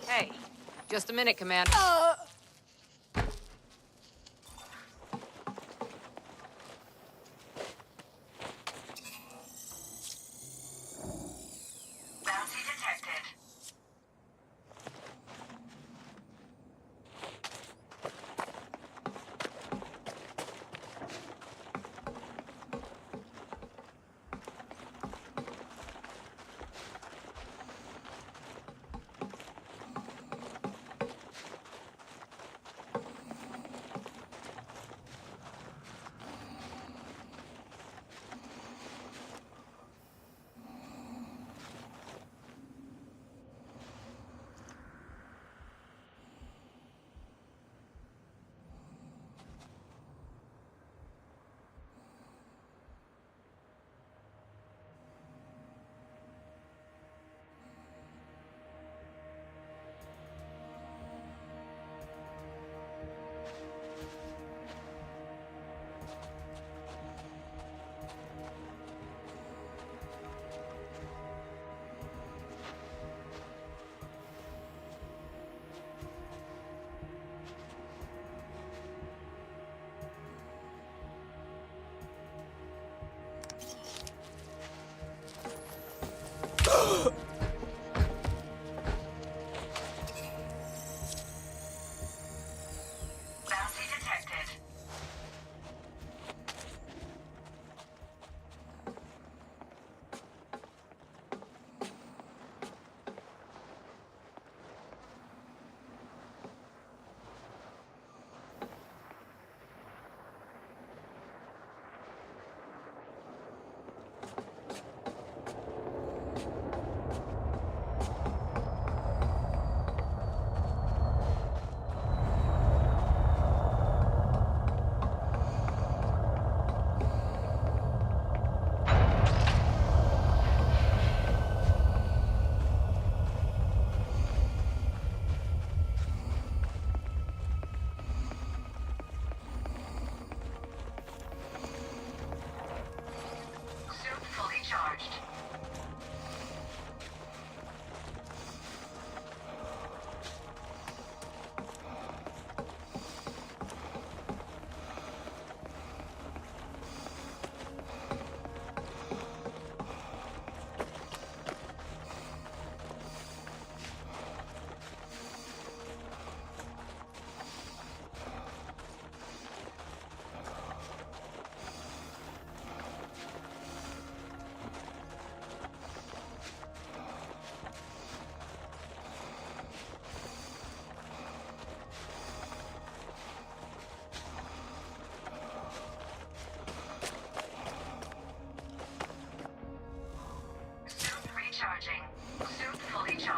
Hey, just a minute, Commander.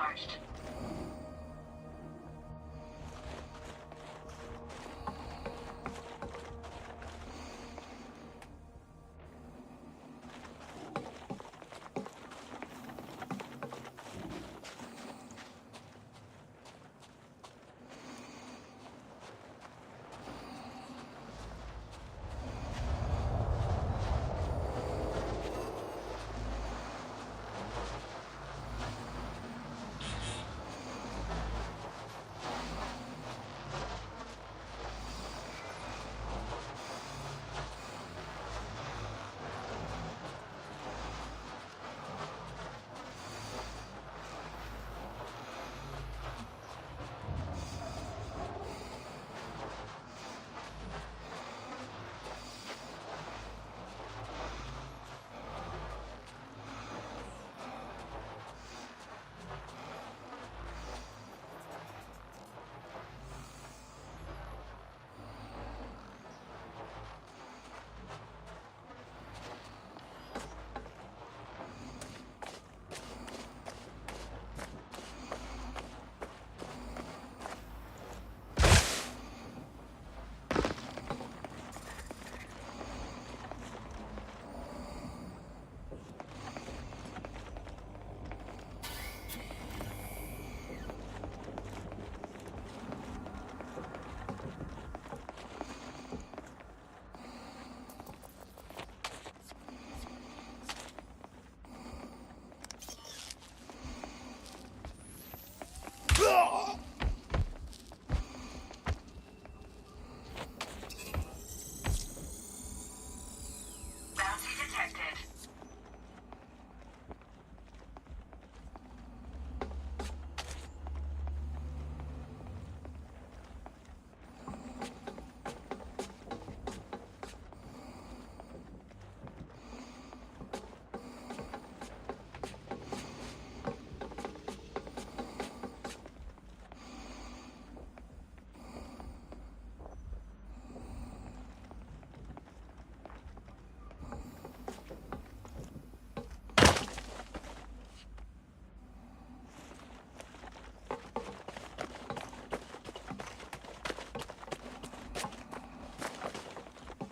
charged. Bounty detected.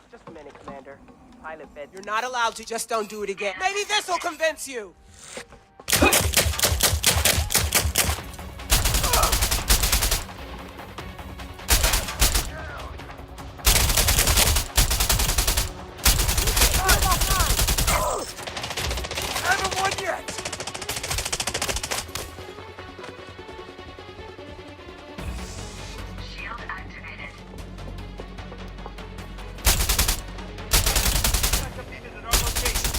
Just a minute, Commander. Pilot bed. You're not allowed to. Just don't do it again. Maybe this'll convince you. Haven't won yet. Shield activated. Backup needed at our location.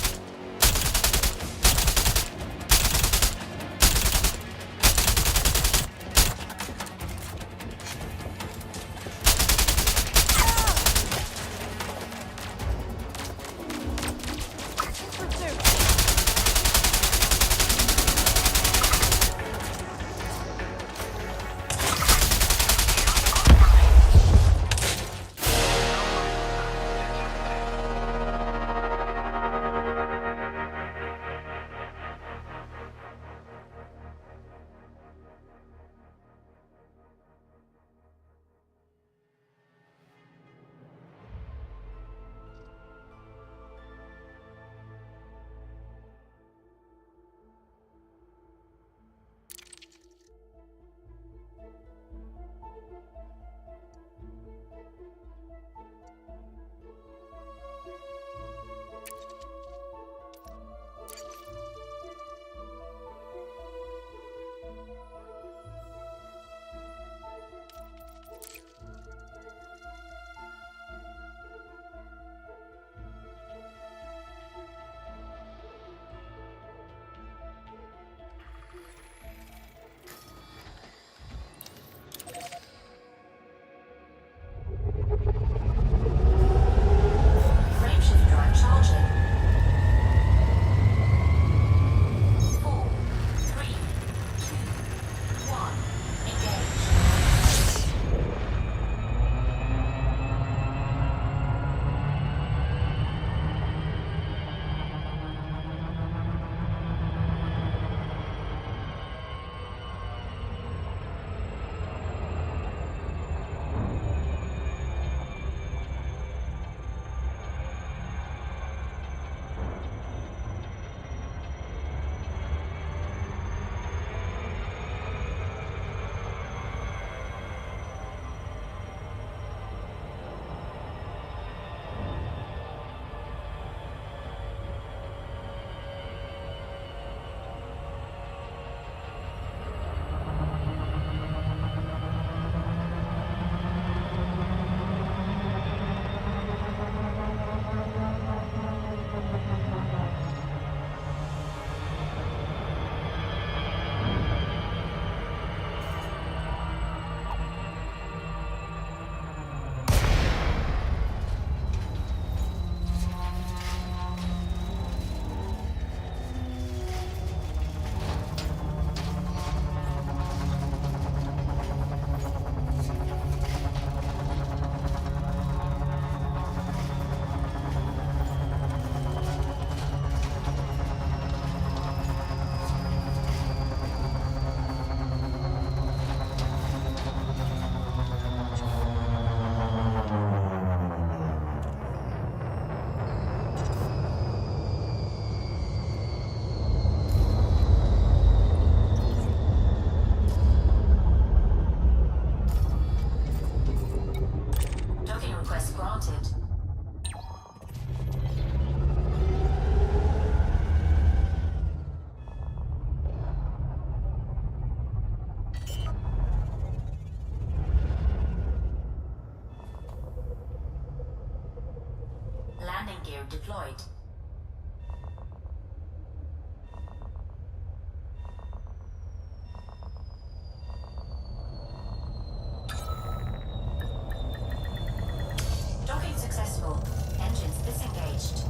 Landing gear deployed. Docking successful. Engines disengaged.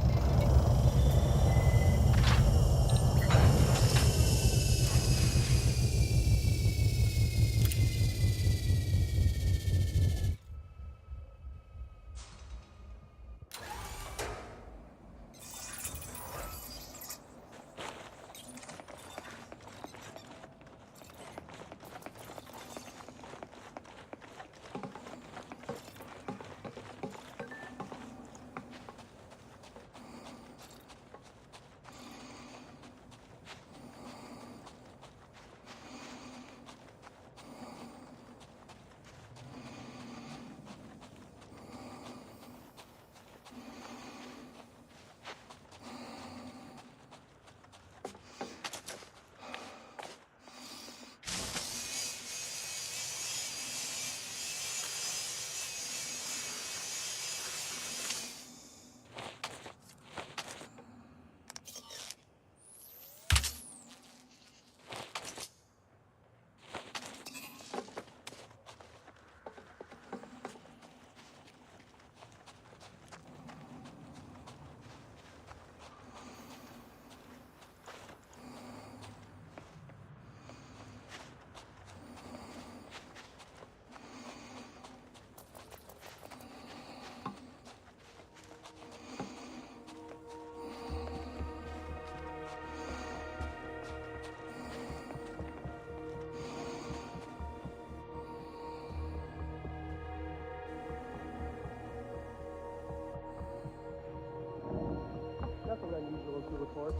Nothing unusual to report.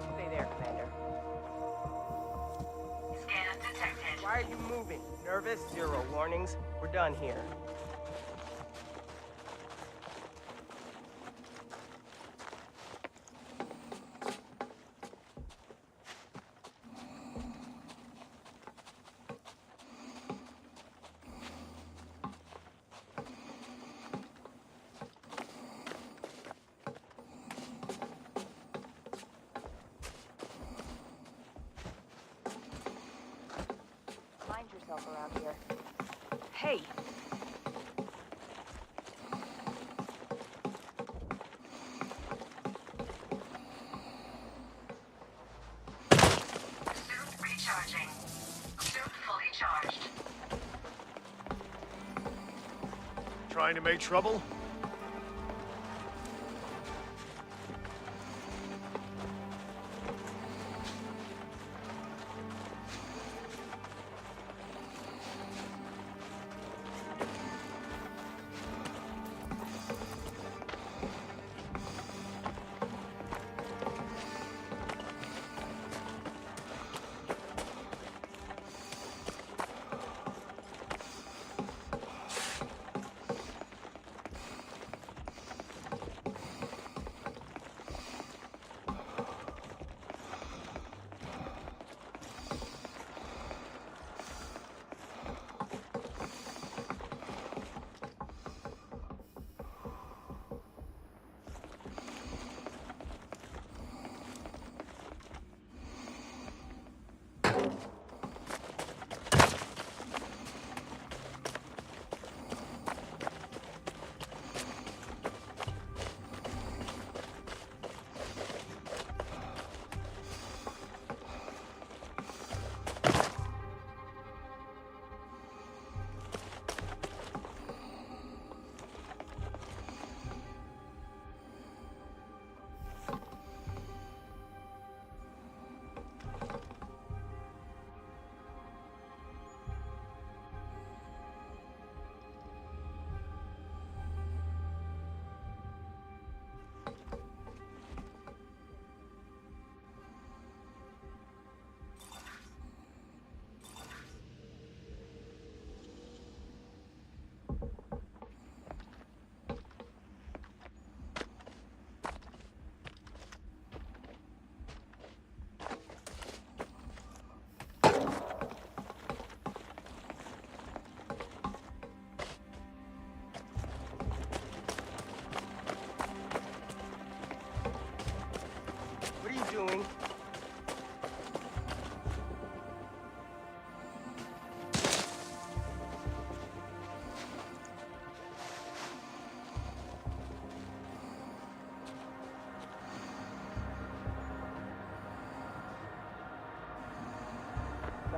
Stay there, Commander. Scan detected. Why are you moving? Nervous? Zero warnings. We're done here. Mind yourself around here. Hey! Suit recharging. Suit fully charged. Trying to make trouble?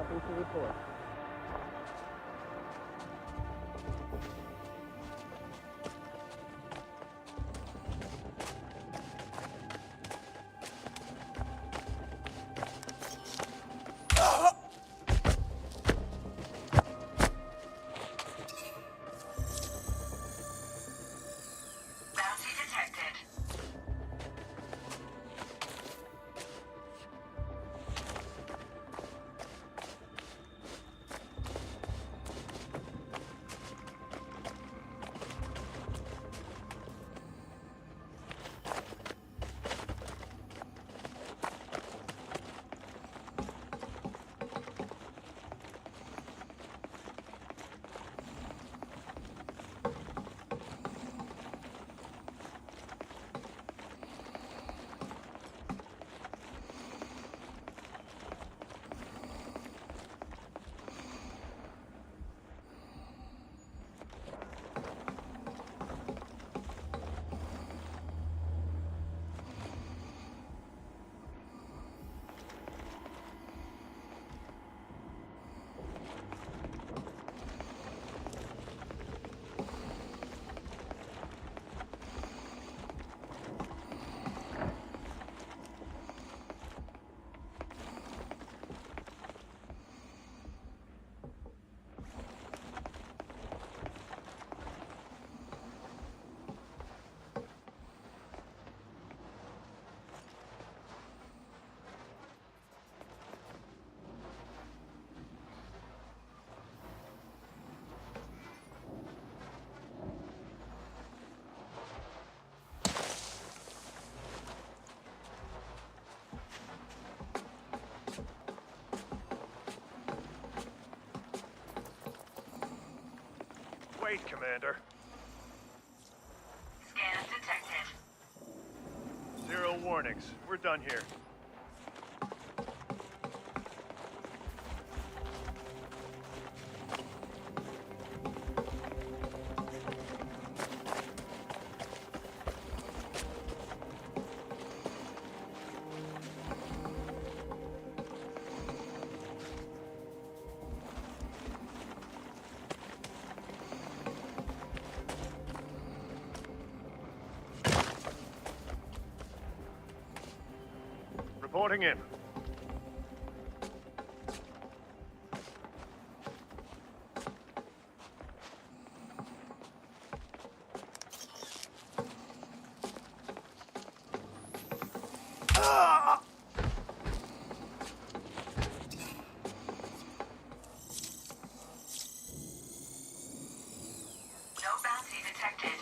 Nothing to report. Bounty detected. Wait, Commander. Scans detected. 0 warnings. We're done here. Reporting in. No bounty detected.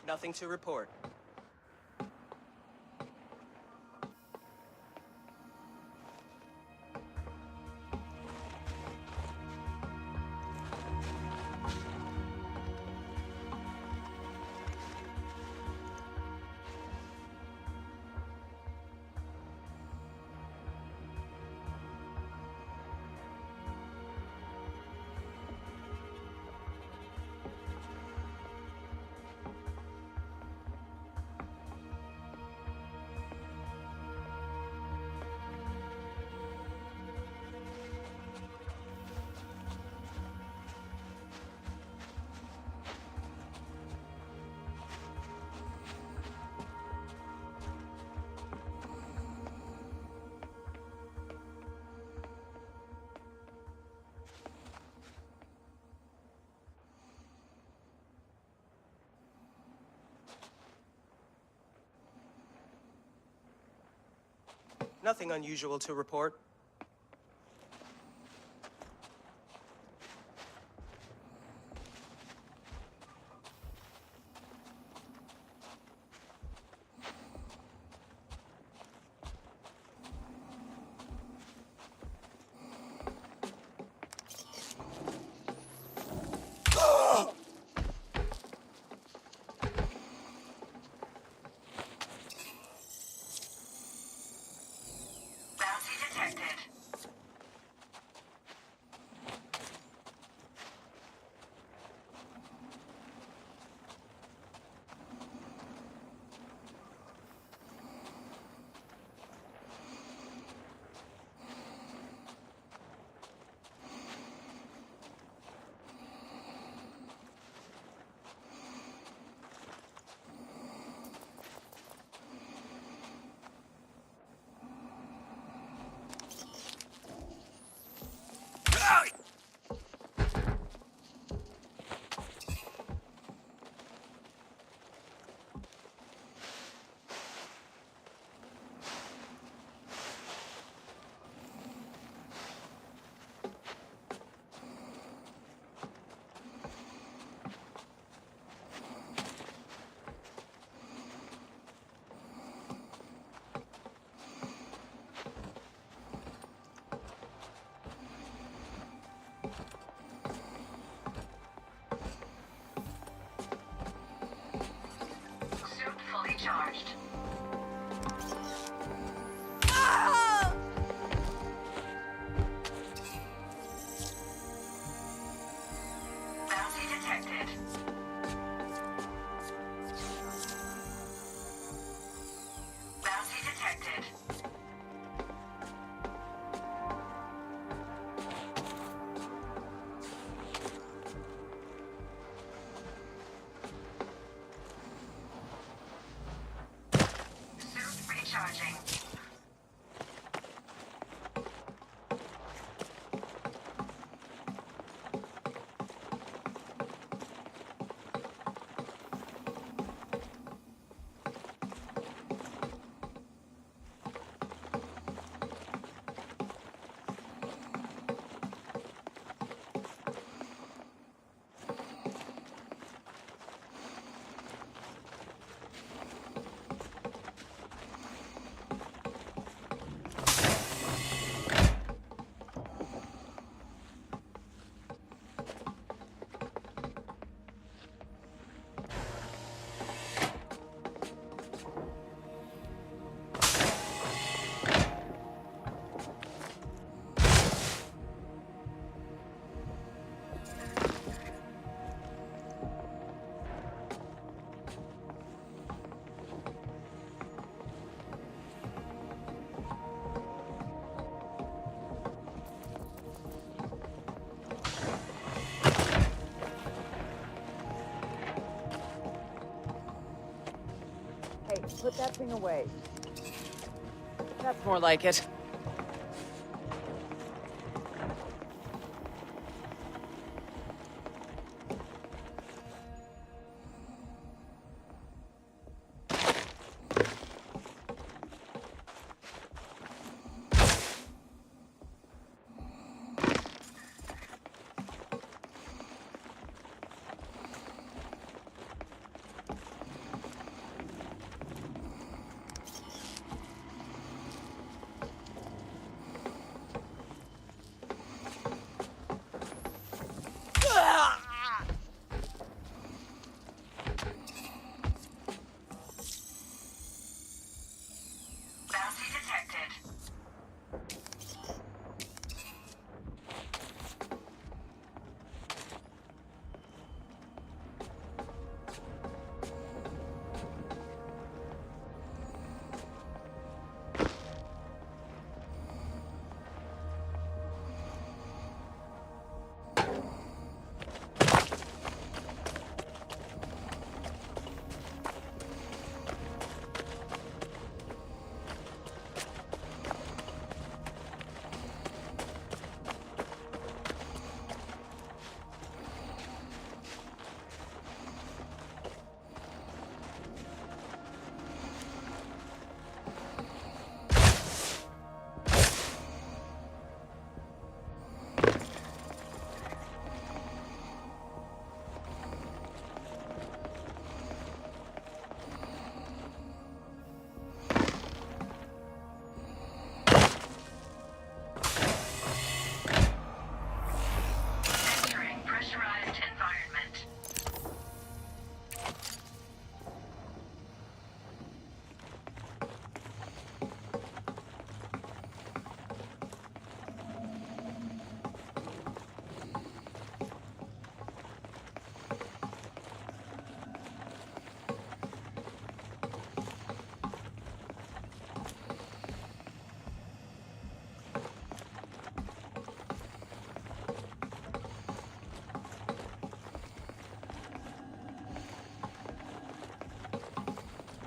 Nothing to report. Nothing unusual to report. Bounty detected. Suit fully charged. Bounty detected. Bounty detected. Suit recharging. Hey, put that thing away. That's more like it.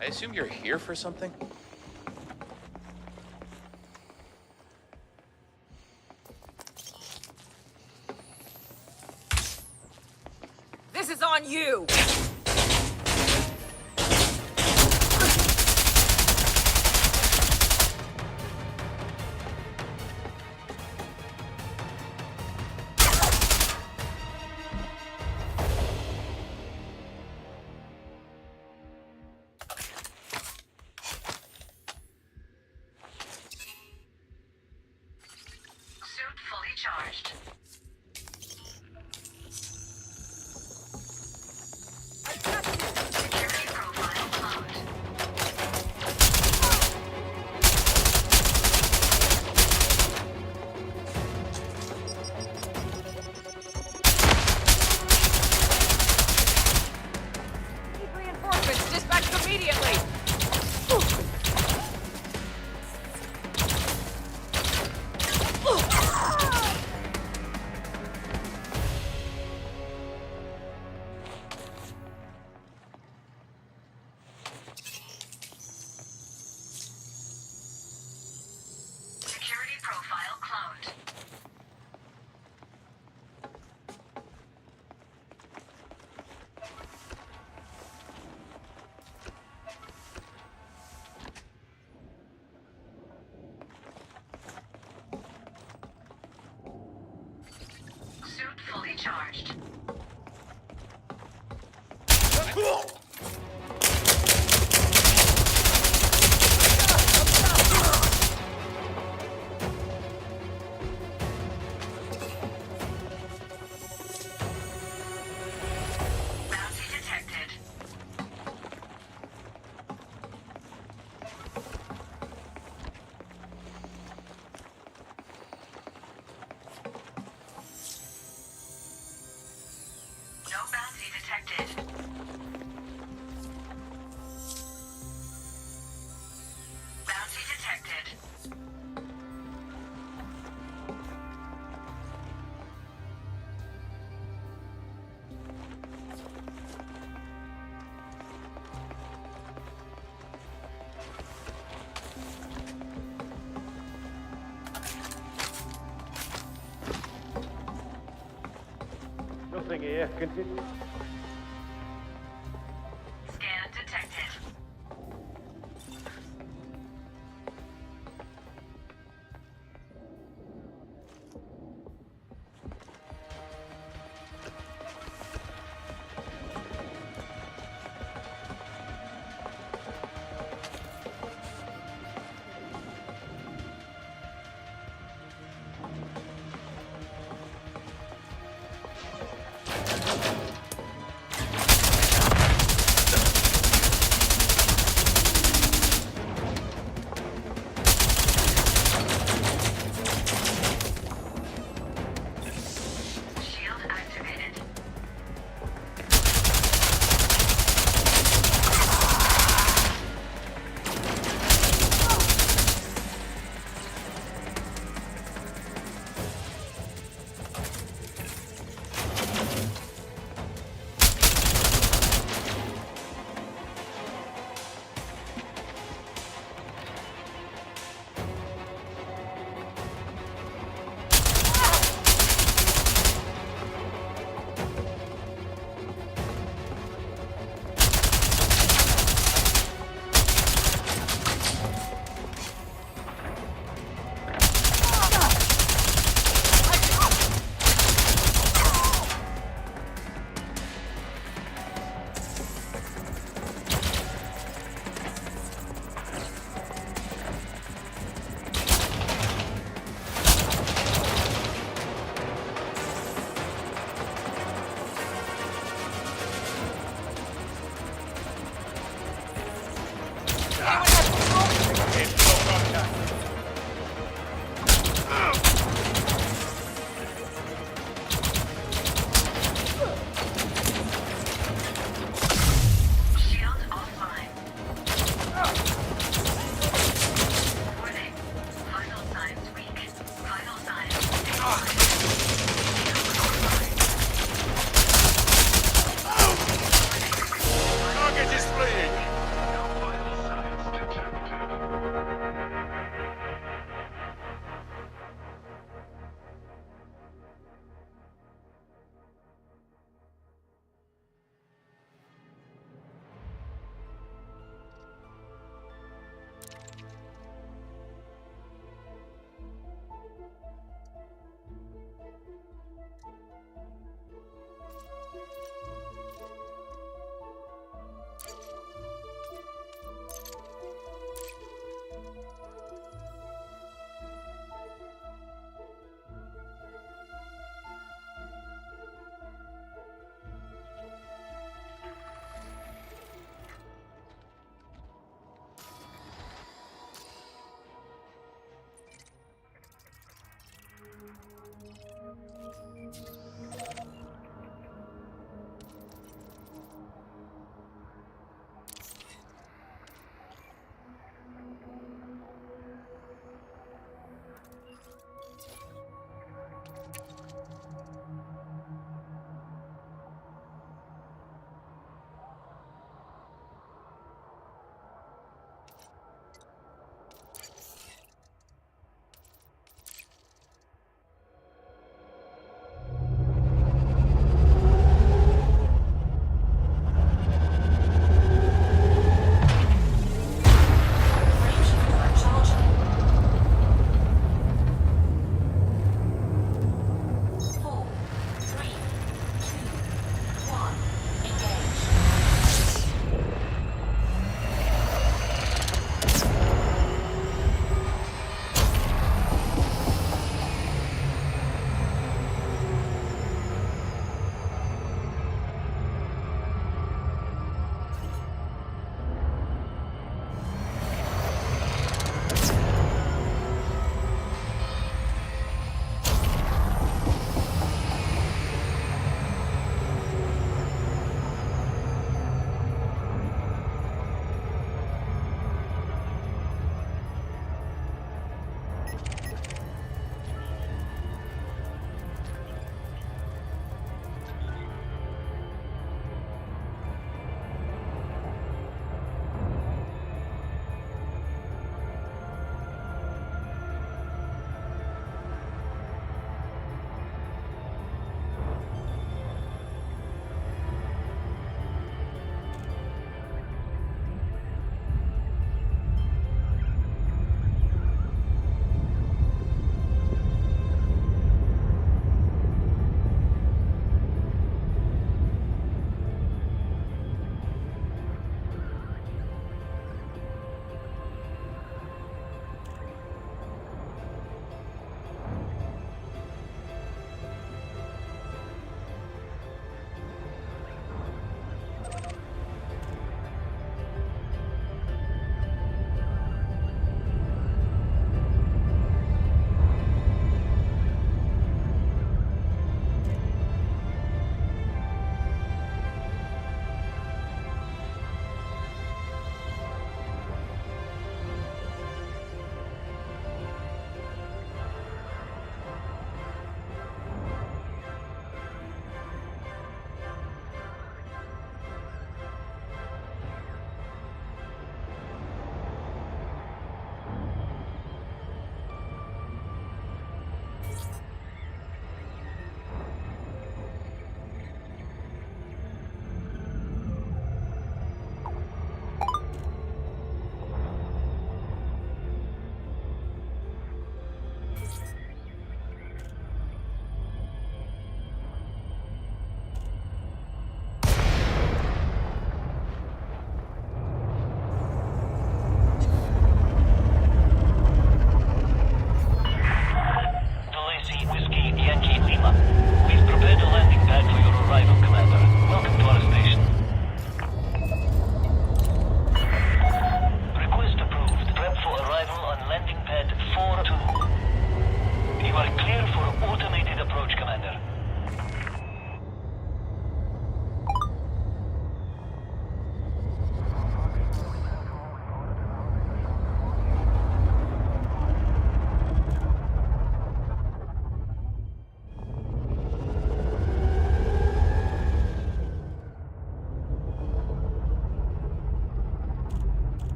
I assume you're here for something? This is on you! Suit fully charged. Security profile cloned. Need reinforcements dispatched immediately! Security profile cloned. Suit fully charged. Bounty detected. No bounty detected. Bounty detected. Nothing here. Continue. Scan detected. Shield activated. Shield offline. Warning. Vital signs weak. Vital signs decline. Target is fleeing. No one.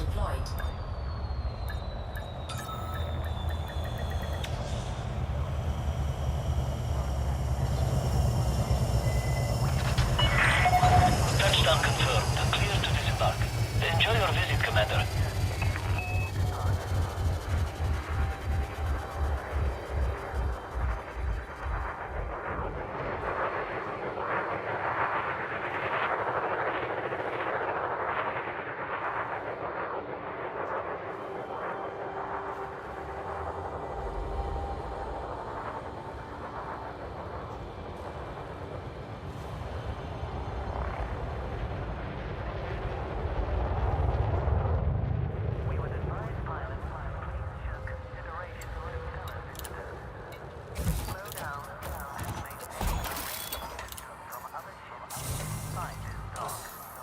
deployed.